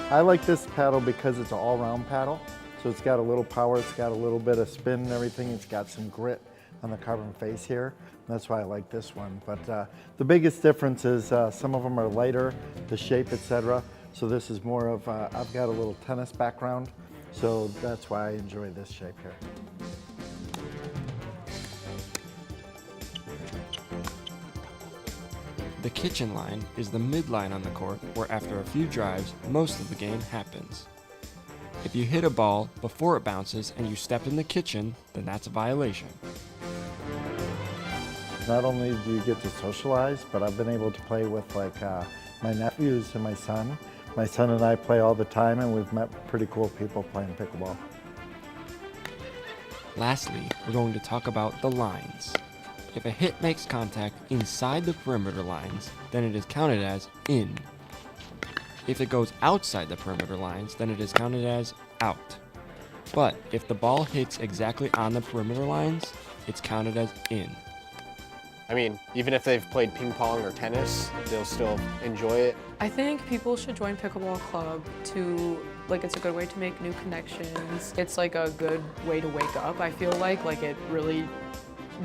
I like this paddle because it's an all-round paddle. So it's got a little power, it's got a little bit of spin and everything. It's got some grit on the carbon face here. That's why I like this one. But the biggest difference is some of them are lighter, the shape, etc. So this is more of, I've got a little tennis background, so that's why I enjoy this shape here. The kitchen line is the midline on the court where after a few drives, most of the game happens. If you hit a ball before it bounces and you step in the kitchen, then that's a violation. Not only do you get to socialize, but I've been able to play with my nephews and my son. My son and I play all the time, and we've met pretty cool people playing pickleball. Lastly, we're going to talk about the lines. If a hit makes contact inside the perimeter lines, then it is counted as in. If it goes outside the perimeter lines, then it is counted as out. But if the ball hits exactly on the perimeter lines, it's counted as in. I mean, even if they've played ping pong or tennis, they'll still enjoy it. I think people should join pickleball club it's a good way to make new connections. It's like a good way to wake up, I feel like it really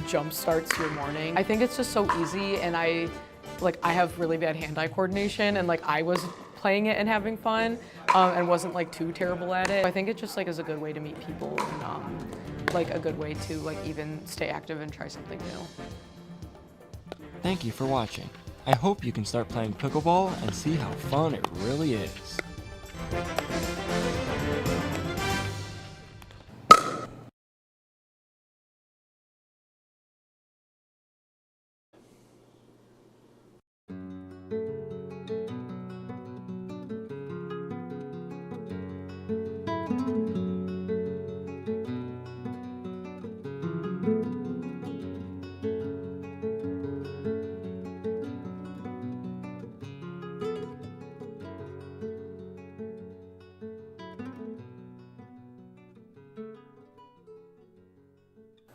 jump starts your morning. I think it's just so easy, and I have really bad hand-eye coordination, and I was playing it and having fun, and wasn't too terrible at it. I think it just is a good way to meet people, and a good way to even stay active and try something new. Thank you for watching. I hope you can start playing pickleball and see how fun it really is.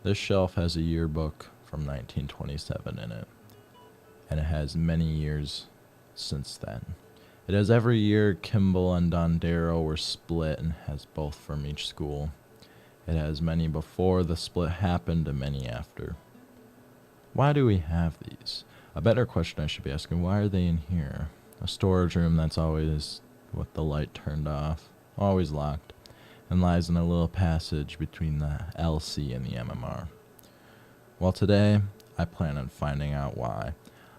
This shelf has a yearbook from 1927 in it, and it has many years since then. It has every year Kimball and Dondero were split and has both from each school. It has many before the split happened and many after. Why do we have these? A better question I should be asking, why are they in here? A storage room that's always with the light turned off, always locked, and lies in a little passage between the LC and the MMR. Well, today, I plan on finding out why.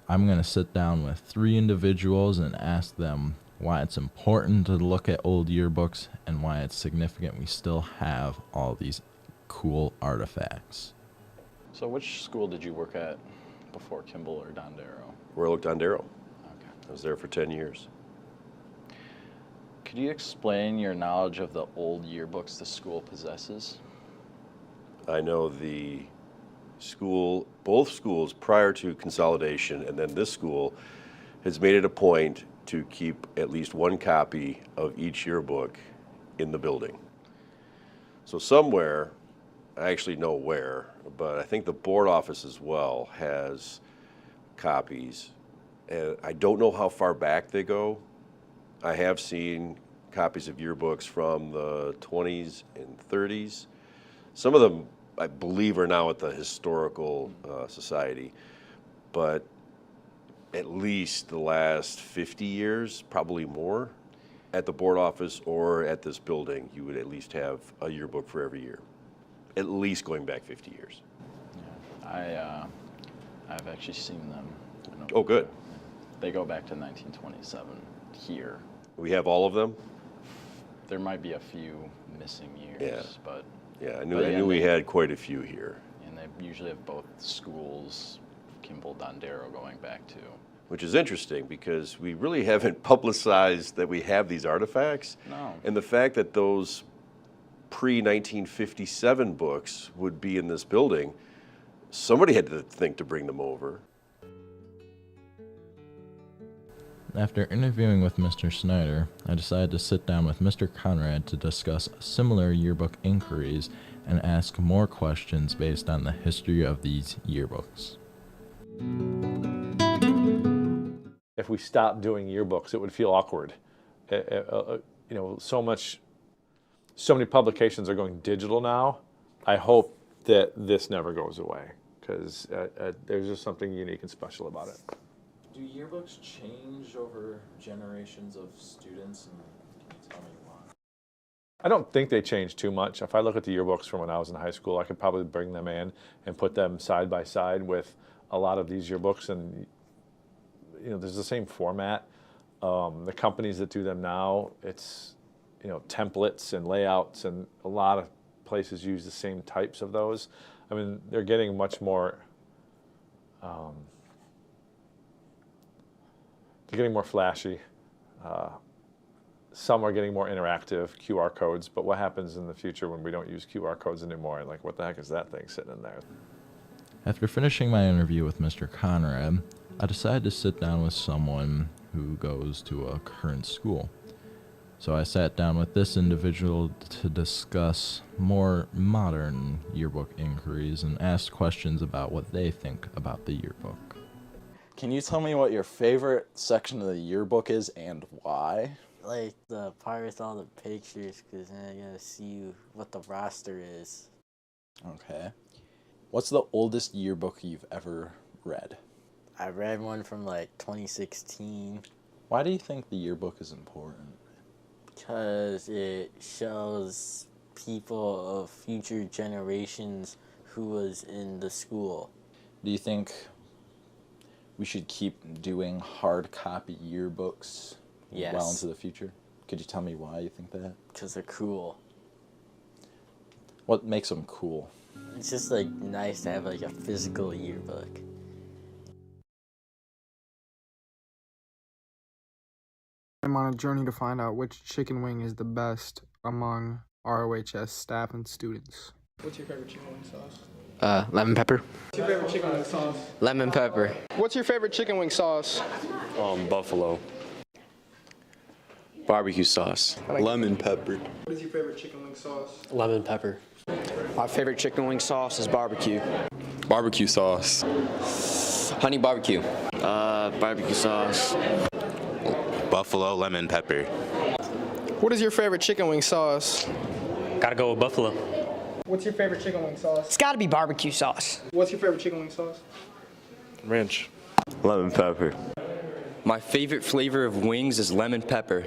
I'm going to sit down with 3 individuals and ask them why it's important to look at old yearbooks and why it's significant we still have all these cool artifacts. So which school did you work at before Kimball or Dondero? Royal Oak Dondero. Okay. I was there for 10 years. Could you explain your knowledge of the old yearbooks the school possesses? I know the school, both schools prior to consolidation, and then this school has made it a point to keep at least one copy of each yearbook in the building. So somewhere, I actually know where, but I think the board office as well has copies. And I don't know how far back they go. I have seen copies of yearbooks from the 20s and 30s. Some of them, I believe, are now at the Historical Society, but at least the last 50 years, probably more, at the board office or at this building, you would at least have a yearbook for every year, at least going back 50 years. Yeah, I've actually seen them. Oh, good. They go back to 1927 here. We have all of them? There might be a few missing years, Yeah. but yeah, I knew we had quite a few here. And they usually have both schools, Kimball, Dondero, going back to. Which is interesting because we really haven't publicized that we have these artifacts. No. And the fact that those pre-1957 books would be in this building, somebody had to think to bring them over. After interviewing with Mr. Snyder, I decided to sit down with Mr. Conrad to discuss similar yearbook inquiries and ask more questions based on the history of these yearbooks. If we stopped doing yearbooks, it would feel awkward. So many publications are going digital now. I hope that this never goes away because there's just something unique and special about it. Do yearbooks change over generations of students, and can you tell me why? I don't think they change too much. If I look at the yearbooks from when I was in high school, I could probably bring them in and put them side by side with a lot of these yearbooks, and there's the same format. The companies that do them now, it's templates and layouts, and a lot of places use the same types of those. I mean, they're getting much more. They're getting more flashy. Some are getting more interactive, QR codes, but what happens in the future when we don't use QR codes anymore? Like, what the heck is that thing sitting in there? After finishing my interview with Mr. Conrad, I decided to sit down with someone who goes to a current school. So I sat down with this individual to discuss more modern yearbook inquiries and asked questions about what they think about the yearbook. Can you tell me what your favorite section of the yearbook is and why? Like the part with all the pictures, because then I gotta see what the roster is. Okay. What's the oldest yearbook you've ever read? I read one from like 2016. Why do you think the yearbook is important? Because it shows people of future generations who was in the school. Do you think we should keep doing hard copy yearbooks Yes. well into the future? Could you tell me why you think that? Because they're cool. What makes them cool? It's just like nice to have like a physical yearbook. I'm on a journey to find out which chicken wing is the best among ROHS staff and students. What's your favorite chicken wing sauce? Lemon pepper. What's your favorite chicken wing sauce? Lemon pepper. What's your favorite chicken wing sauce? Buffalo. Barbecue sauce. Lemon pepper. What is your favorite chicken wing sauce? Lemon pepper. My favorite chicken wing sauce is barbecue. Barbecue sauce. Honey barbecue. Barbecue sauce. Buffalo lemon pepper. What is your favorite chicken wing sauce? Gotta go with buffalo. What's your favorite chicken wing sauce? It's gotta be barbecue sauce. What's your favorite chicken wing sauce? Ranch. Lemon pepper. My favorite flavor of wings is lemon pepper.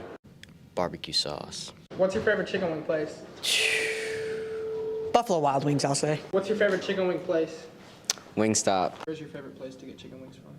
Barbecue sauce. What's your favorite chicken wing place? Buffalo Wild Wings, I'll say. What's your favorite chicken wing place? Wingstop. Where's your favorite place to get chicken wings from?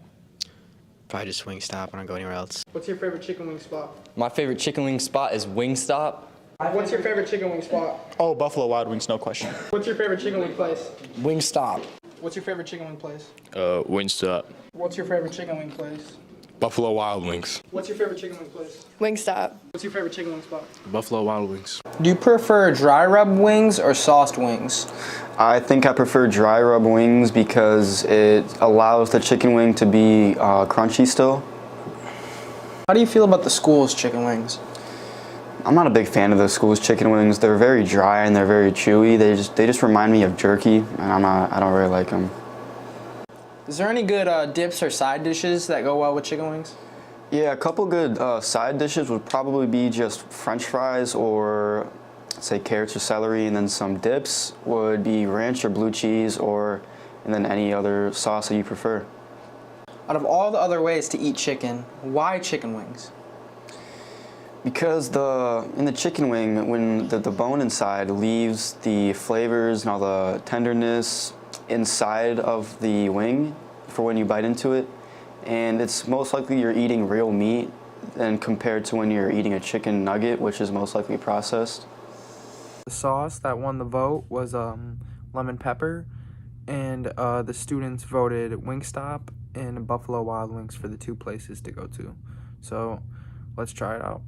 Probably just Wingstop. I don't go anywhere else. What's your favorite chicken wing spot? My favorite chicken wing spot is Wingstop. What's your favorite chicken wing spot? Oh, Buffalo Wild Wings, no question. What's your favorite chicken wing place? Wingstop. What's your favorite chicken wing place? Wingstop. What's your favorite chicken wing place? Buffalo Wild Wings. What's your favorite chicken wing place? Wingstop. What's your favorite chicken wing spot? Buffalo Wild Wings. Do you prefer dry rub wings or sauced wings? I think I prefer dry rub wings because it allows the chicken wing to be crunchy still. How do you feel about the school's chicken wings? I'm not a big fan of the school's chicken wings. They're very dry and they're very chewy. They just remind me of jerky, and I don't really like them. Is there any good dips or side dishes that go well with chicken wings? Yeah, a couple good side dishes would probably be just French fries or, say, carrots or celery, and then some dips would be ranch or blue cheese, and then any other sauce that you prefer. Out of all the other ways to eat chicken, why chicken wings? Because in the chicken wing, when the bone inside leaves the flavors and all the tenderness inside of the wing for when you bite into it, and it's most likely you're eating real meat than compared to when you're eating a chicken nugget, which is most likely processed. The sauce that won the vote was lemon pepper, and the students voted Wingstop and Buffalo Wild Wings for the two places to go to. So let's try it out.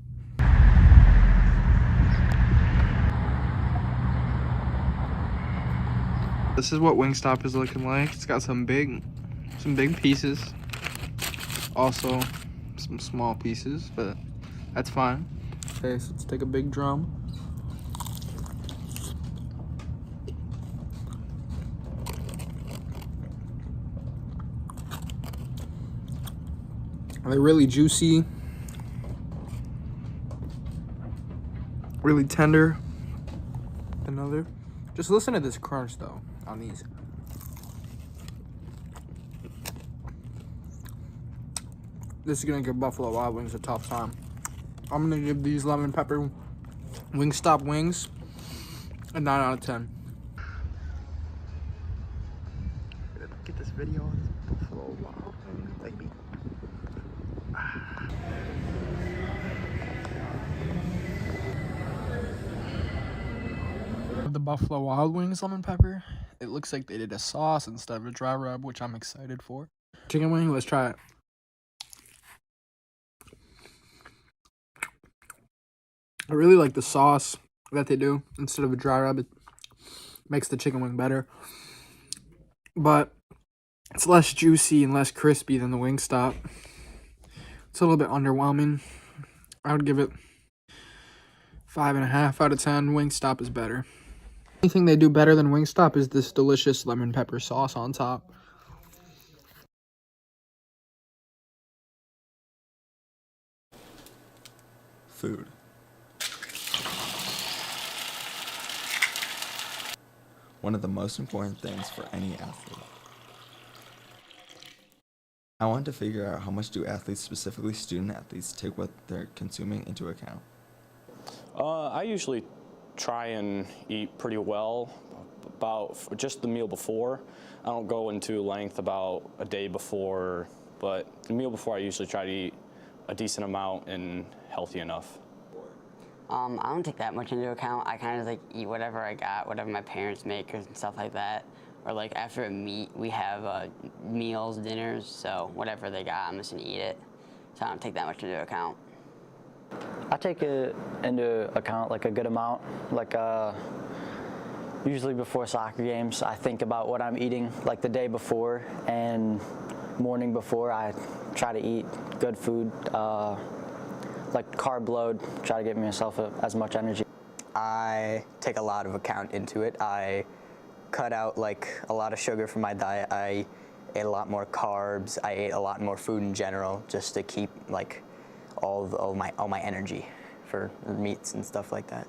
This is what Wingstop is looking like. It's got some big pieces. Also some small pieces, but that's fine. Okay, so let's take a big drum. They're really juicy, really tender. Another. Just listen to this crunch though on these. This is gonna give Buffalo Wild Wings a tough time. I'm gonna give these lemon pepper Wingstop wings a 9 out of 10. Get this video on Buffalo Wild Wings, baby. The Buffalo Wild Wings lemon pepper. It looks like they did a sauce instead of a dry rub, which I'm excited for. Chicken wing, let's try it. I really like the sauce that they do instead of a dry rub. It makes the chicken wing better. But It's less juicy and less crispy than the Wingstop. It's a little bit underwhelming. I would give it 5.5 out of 10. Wingstop is better. The only thing they do better than Wingstop is this delicious lemon pepper sauce on top. Food. One of the most important things for any athlete. I wanted to figure out how much do athletes, specifically student athletes, take what they're consuming into account. I usually try and eat pretty well about just the meal before. I don't go into length about a day before, but the meal before I usually try to eat a decent amount and healthy enough. I don't take that much into account. I kind of like eat whatever I got, whatever my parents make and stuff like that. Or like after a meet, we have meals, dinners, so whatever they got, I'm just gonna eat it. So I don't take that much into account. I take it into account like a good amount. Like usually before soccer games, I think about what I'm eating like the day before, and morning before I try to eat good food, like carb load, try to give myself as much energy. I take a lot of account into it. I cut out like a lot of sugar from my diet. I ate a lot more carbs. I ate a lot more food in general, just to keep like all my energy for meats and stuff like that.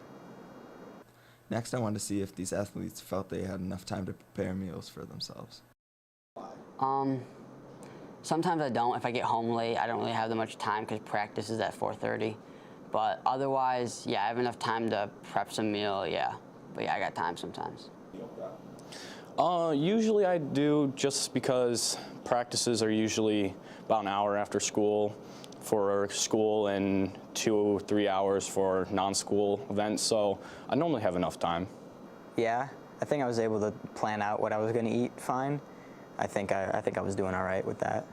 Next, I wanted to see if these athletes felt they had enough time to prepare meals for themselves. Sometimes I don't. If I get home late, I don't really have that much time because practice is at 4:30. But otherwise, yeah, I have enough time to prep some meal, yeah. But yeah, I got time sometimes. Usually I do, just because practices are usually about an hour after school for school and 2 or 3 hours for non-school events, so I normally have enough time. Yeah, I think I was able to plan out what I was going to eat fine. I think I was doing all right with that.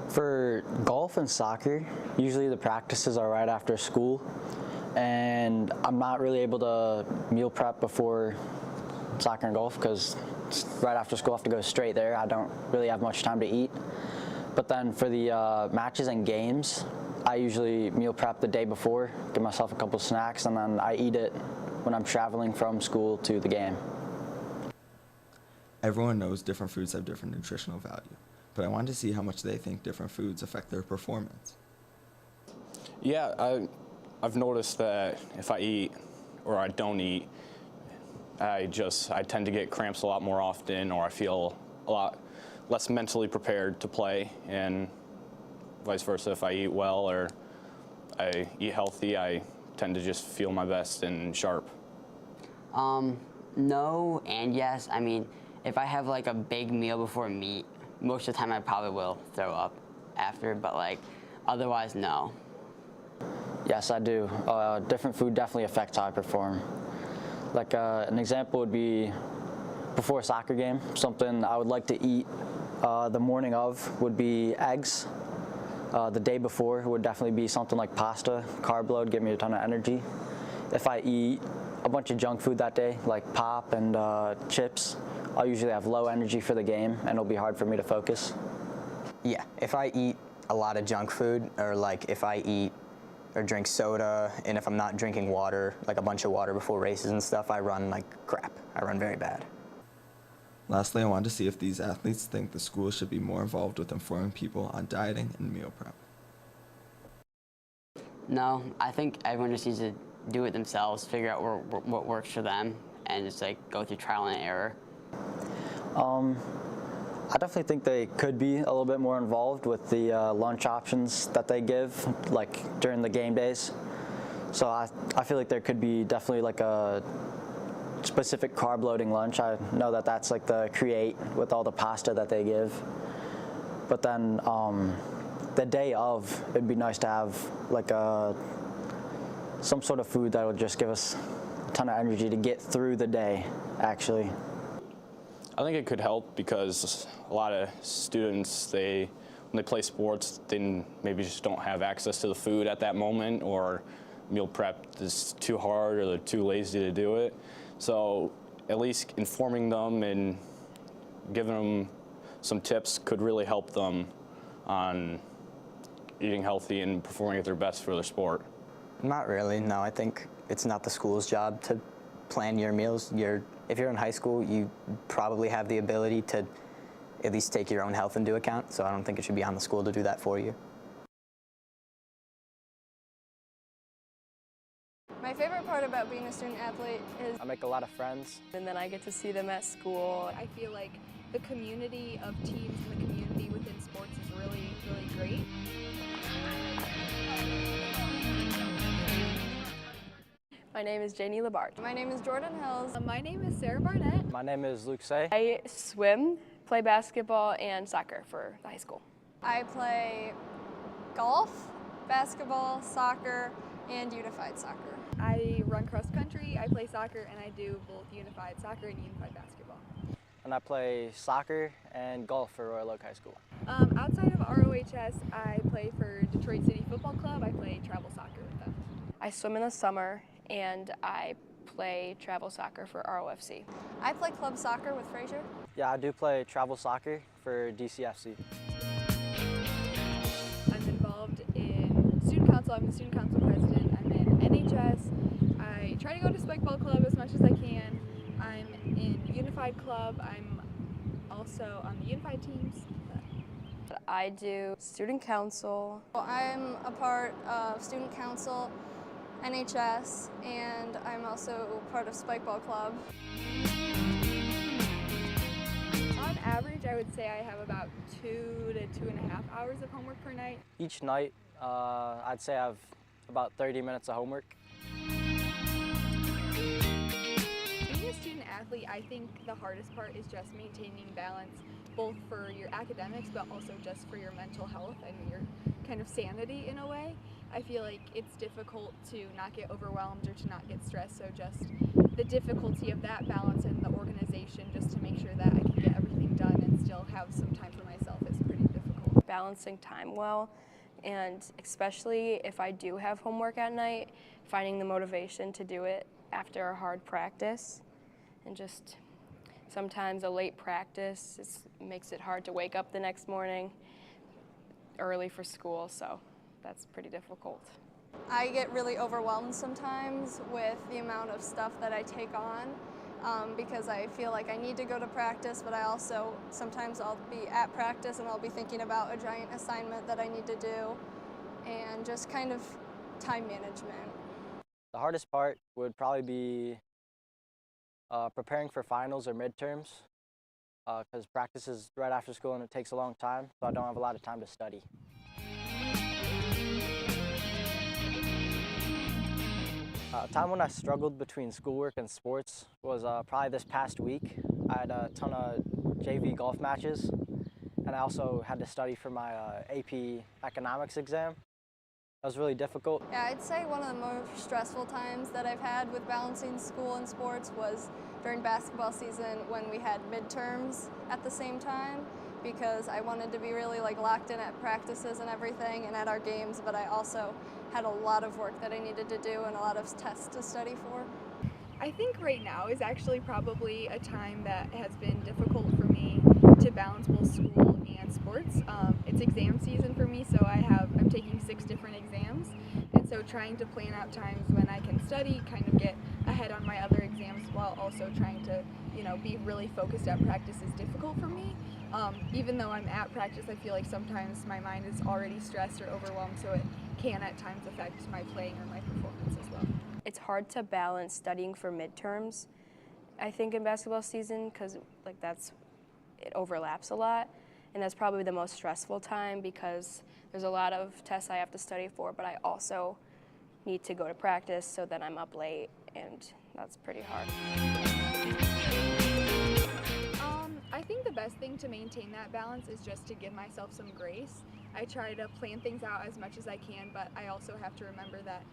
For golf and soccer, usually the practices are right after school, and I'm not really able to meal prep before soccer and golf because right after school I have to go straight there. I don't really have much time to eat. But then for the matches and games, I usually meal prep the day before, give myself a couple snacks, and then I eat it when I'm traveling from school to the game. Everyone knows different foods have different nutritional value, but I wanted to see how much they think different foods affect their performance. Yeah, I've noticed that if I eat or I don't eat, I tend to get cramps a lot more often, or I feel a lot less mentally prepared to play, and vice versa. If I eat well or I eat healthy, I tend to just feel my best and sharp. No and yes. I mean, if I have like a big meal before a meet, most of the time I probably will throw up after, but like otherwise, no. Yes, I do. Different food definitely affects how I perform. Like an example would be before a soccer game, something I would like to eat the morning of would be eggs. The day before would definitely be something like pasta. Carb load, give me a ton of energy. If I eat a bunch of junk food that day, like pop and chips, I'll usually have low energy for the game, and it'll be hard for me to focus. Yeah, if I eat a lot of junk food, or like if I eat or drink soda, and if I'm not drinking water, like a bunch of water before races and stuff, I run like crap. I run very bad. Lastly, I wanted to see if these athletes think the school should be more involved with informing people on dieting and meal prep. No, I think everyone just needs to do it themselves, figure out what works for them, and just like go through trial and error. I definitely think they could be a little bit more involved with the lunch options that they give, like during the game days. So I feel like there could be definitely like a specific carb loading lunch. I know that that's like the Create with all the pasta that they give. But then the day of, it'd be nice to have like some sort of food that would just give us a ton of energy to get through the day, actually. I think it could help because a lot of students, when they play sports, they maybe just don't have access to the food at that moment, or meal prep is too hard, or they're too lazy to do it. So at least informing them and giving them some tips could really help them on eating healthy and performing at their best for their sport? Not really, no. I think it's not the school's job to plan your meals. If you're in high school, you probably have the ability to at least take your own health into account, so I don't think it should be on the school to do that for you. My favorite part about being a student athlete is I make a lot of friends. and then I get to see them at school. I feel like the community of teams and the community within sports is really, really great. My name is Janie Labart. My name is Jordan Hills. My name is Sarah Barnett. My name is Luke Say. I swim, play basketball, and soccer for high school. I play golf, basketball, soccer, and unified soccer. I run cross country, I play soccer, and I do both unified soccer and unified basketball. And I play soccer and golf for Royal Oak High School. Outside of ROHS, I play for Detroit City Football Club. I play travel soccer with them. I swim in the summer, and I play travel soccer for ROFC. I play club soccer with Fraser. Yeah, I do play travel soccer for DCFC. I'm involved in student council. I'm the student council president. I'm in NHS. I try to go to Spike Ball Club as much as I can. I'm in Unified Club. I'm also on the Unified teams. I do student council. I'm a part of student council, NHS, and I'm also part of Spike Ball Club. On average, I would say I have about 2 to 2.5 hours of homework per night. Each night, I'd say I have about 30 minutes of homework. Being a student athlete, I think the hardest part is just maintaining balance, both for your academics, but also just for your mental health and your kind of sanity in a way. I feel like it's difficult to not get overwhelmed or to not get stressed, so just the difficulty of that balance and the organization just to make sure that I can get everything done and still have some time for myself is pretty difficult. Balancing time well, and especially if I do have homework at night, finding the motivation to do it after a hard practice. And just sometimes a late practice makes it hard to wake up the next morning early for school, so that's pretty difficult. I get really overwhelmed sometimes with the amount of stuff that I take on because I feel like I need to go to practice, but I also sometimes I'll be at practice and I'll be thinking about a giant assignment that I need to do and just kind of time management. The hardest part would probably be preparing for finals or midterms because practice is right after school and it takes a long time, so I don't have a lot of time to study. A time when I struggled between schoolwork and sports was probably this past week. I had a ton of JV golf matches, and I also had to study for my AP economics exam. That was really difficult. Yeah, I'd say one of the most stressful times that I've had with balancing school and sports was during basketball season when we had midterms at the same time, because I wanted to be really locked in at practices and everything and at our games, but I also had a lot of work that I needed to do and a lot of tests to study for. I think right now is actually probably a time that has been difficult for me to balance both school and sports. It's exam season for me, so I'm taking 6 different exams, and so trying to plan out times when I can study, kind of get ahead on my other exams while also trying to, be really focused at practice is difficult for me. Even though I'm at practice, I feel like sometimes my mind is already stressed or overwhelmed, so it can at times affect my playing or my performance as well. It's hard to balance studying for midterms, I think, in basketball season, because it overlaps a lot, and that's probably the most stressful time because there's a lot of tests I have to study for, but I also need to go to practice, so then I'm up late, and that's pretty hard. I think the best thing to maintain that balance is just to give myself some grace. I try to plan things out as much as I can, but I also have to remember that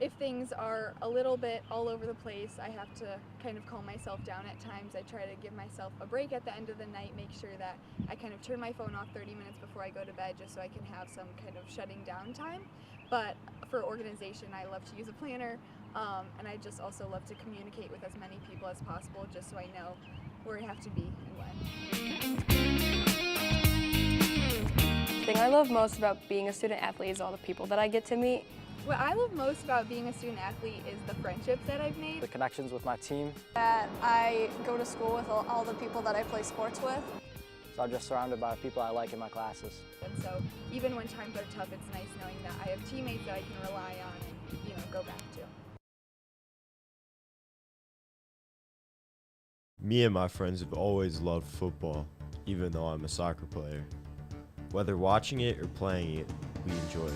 if things are a little bit all over the place, I have to kind of calm myself down at times. I try to give myself a break at the end of the night, make sure that I kind of turn my phone off 30 minutes before I go to bed just so I can have some kind of shutting down time. But for organization, I love to use a planner, and I just also love to communicate with as many people as possible just so I know where I have to be and when. thing I love most about being a student athlete is all the people that I get to meet. What I love most about being a student athlete is the friendships that I've made. The connections with my team. That I go to school with all the people that I play sports with. So I'm just surrounded by people I like in my classes. And so even when times are tough, it's nice knowing that I have teammates that I can rely on and, go back to. Me and my friends have always loved football, even though I'm a soccer player. Whether watching it or playing it, we enjoy it.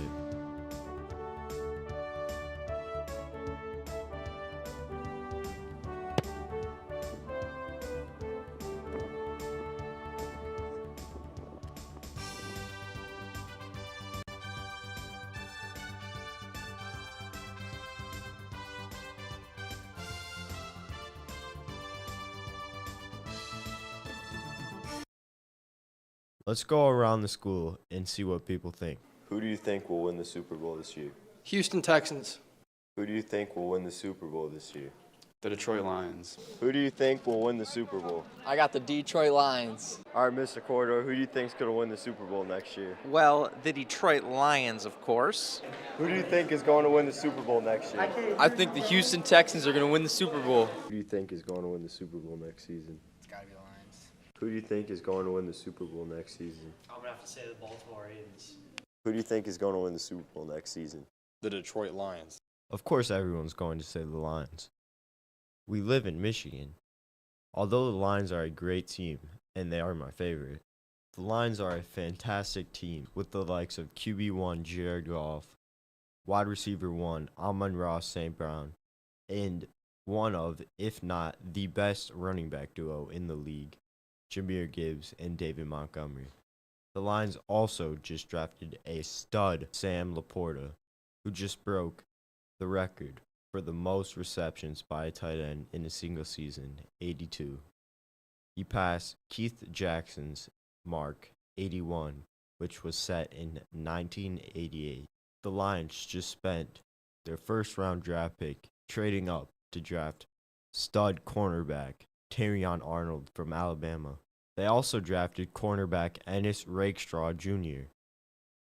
Let's go around the school and see what people think. Who do you think will win the Super Bowl this year? Houston Texans. Who do you think will win the Super Bowl this year? The Detroit Lions. Who do you think will win the Super Bowl? I got the Detroit Lions. All right, Mr. Corridor, who do you think is going to win the Super Bowl next year? Well, the Detroit Lions, of course. Who do you think is going to win the Super Bowl next year? I think the Houston Texans are going to win the Super Bowl. Who do you think is going to win the Super Bowl next season? It's got to be the Lions. Who do you think is going to win the Super Bowl next season? I'm going to have to say the Baltimore Ravens. Who do you think is going to win the Super Bowl next season? The Detroit Lions. Of course, everyone's going to say the Lions. We live in Michigan. Although the Lions are a great team, and they are my favorite, the Lions are a fantastic team with the likes of QB1 Jared Goff, wide receiver 1 Amon-Ra St. Brown, and one of, if not the best running back duo in the league, Jahmyr Gibbs and David Montgomery. The Lions also just drafted a stud, Sam Laporta, who just broke the record for the most receptions by a tight end in a single season, 82. He passed Keith Jackson's mark, 81, which was set in 1988. The Lions just spent their first-round draft pick trading up to draft stud cornerback Terrion Arnold from Alabama. They also drafted cornerback Ennis Rakestraw Jr.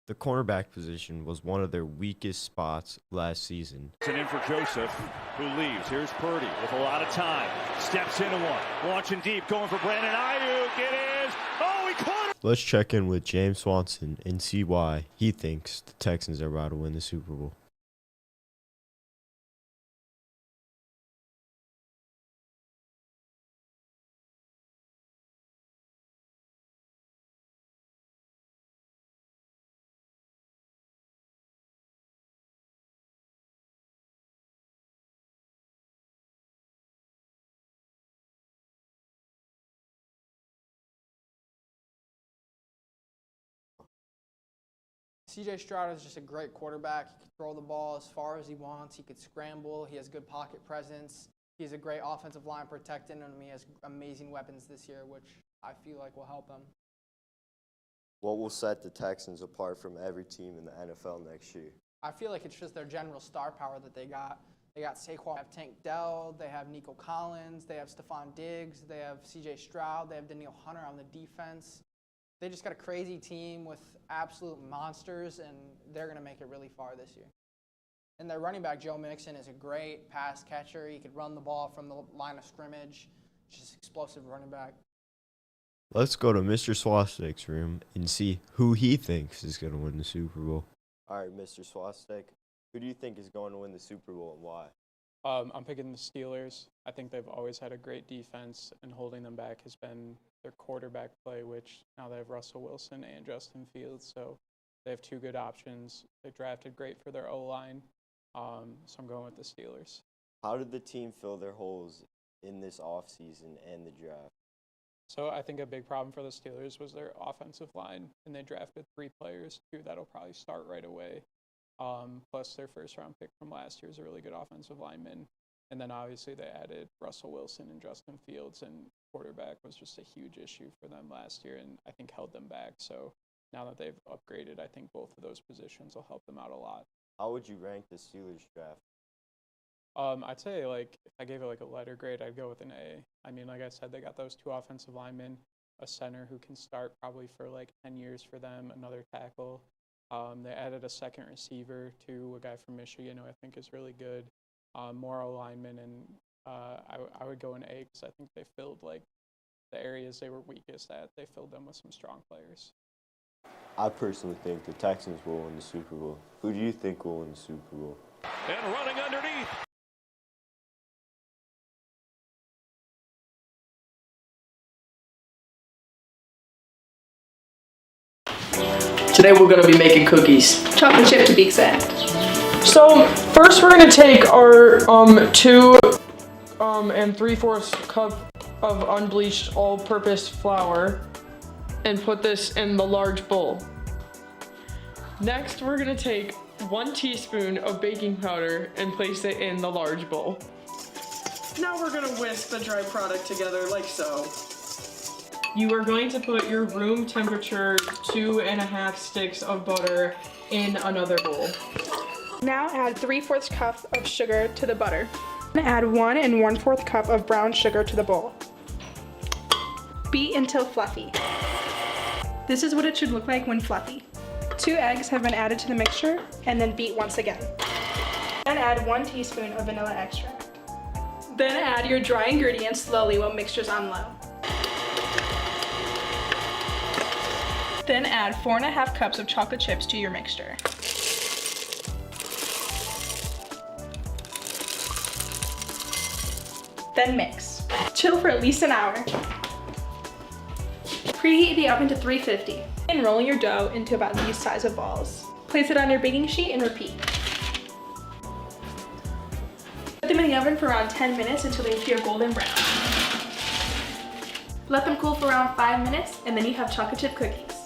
The cornerback position was one of their weakest spots last season. And in for Joseph, who leaves. Here's Purdy with a lot of time. Steps into one. Launching deep, going for Brandon Ayuk. It is. Oh, he caught it! Let's check in with James Swanson and see why he thinks the Texans are about to win the Super Bowl. CJ Stroud is just a great quarterback. He can throw the ball as far as he wants. He could scramble. He has good pocket presence. He has a great offensive line protecting him. He has amazing weapons this year, which I feel like will help him. What will set the Texans apart from every team in the NFL next year? I feel like it's just their general star power that they got. They got Saquon, they have Tank Dell, they have Nico Collins, they have Stephon Diggs, they have CJ Stroud, they have Danielle Hunter on the defense. They just got a crazy team with absolute monsters, and they're going to make it really far this year. And their running back, Joe Mixon, is a great pass catcher. He could run the ball from the line of scrimmage. Just explosive running back. Let's go to Mr. Swastik's room and see who he thinks is going to win the Super Bowl. All right, Mr. Swastik, who do you think is going to win the Super Bowl and why? I'm picking the Steelers. I think they've always had a great defense, and holding them back has been their quarterback play, which now they have Russell Wilson and Justin Fields, so they have two good options. They drafted great for their O-line, so I'm going with the Steelers. How did the team fill their holes in this offseason and the draft? So I think a big problem for the Steelers was their offensive line, and they drafted 3 players, 2 that'll probably start right away. Plus their first-round pick from last year is a really good offensive lineman. And then obviously they added Russell Wilson and Justin Fields, and quarterback was just a huge issue for them last year and I think held them back. So now that they've upgraded, I think both of those positions will help them out a lot. How would you rank the Steelers draft? I'd say, like, if I gave it like a letter grade, I'd go with an A. I mean, like I said, they got those 2 offensive linemen. a center who can start probably for like 10 years for them, another tackle. They added a second receiver to a guy from Michigan who I think is really good, more alignment, and I would go an A because I think they filled like the areas they were weakest at. They filled them with some strong players. I personally think the Texans will win the Super Bowl. Who do you think will win the Super Bowl? And running underneath. Today we're going to be making cookies. Chocolate chip to be exact. So first we're going to take our 2 3/4 cup of unbleached all-purpose flour and put this in the large bowl. Next we're going to take 1 teaspoon of baking powder and place it in the large bowl. Now we're going to whisk the dry product together like so. You are going to put your room temperature 2.5 sticks of butter in another bowl. Now add 3/4 cup of sugar to the butter. Add 1 1/4 cup of brown sugar to the bowl. Beat until fluffy. This is what it should look like when fluffy. 2 eggs have been added to the mixture and then beat once again. Then add 1 teaspoon of vanilla extract. Then add your dry ingredients slowly while mixture's on low. Then add 4.5 cups of chocolate chips to your mixture. Then mix. Chill for at least an hour. Preheat the oven to 350 and roll your dough into about these size of balls. Place it on your baking sheet and repeat. Put them in the oven for around 10 minutes until they appear golden brown. Let them cool for around 5 minutes and then you have chocolate chip cookies.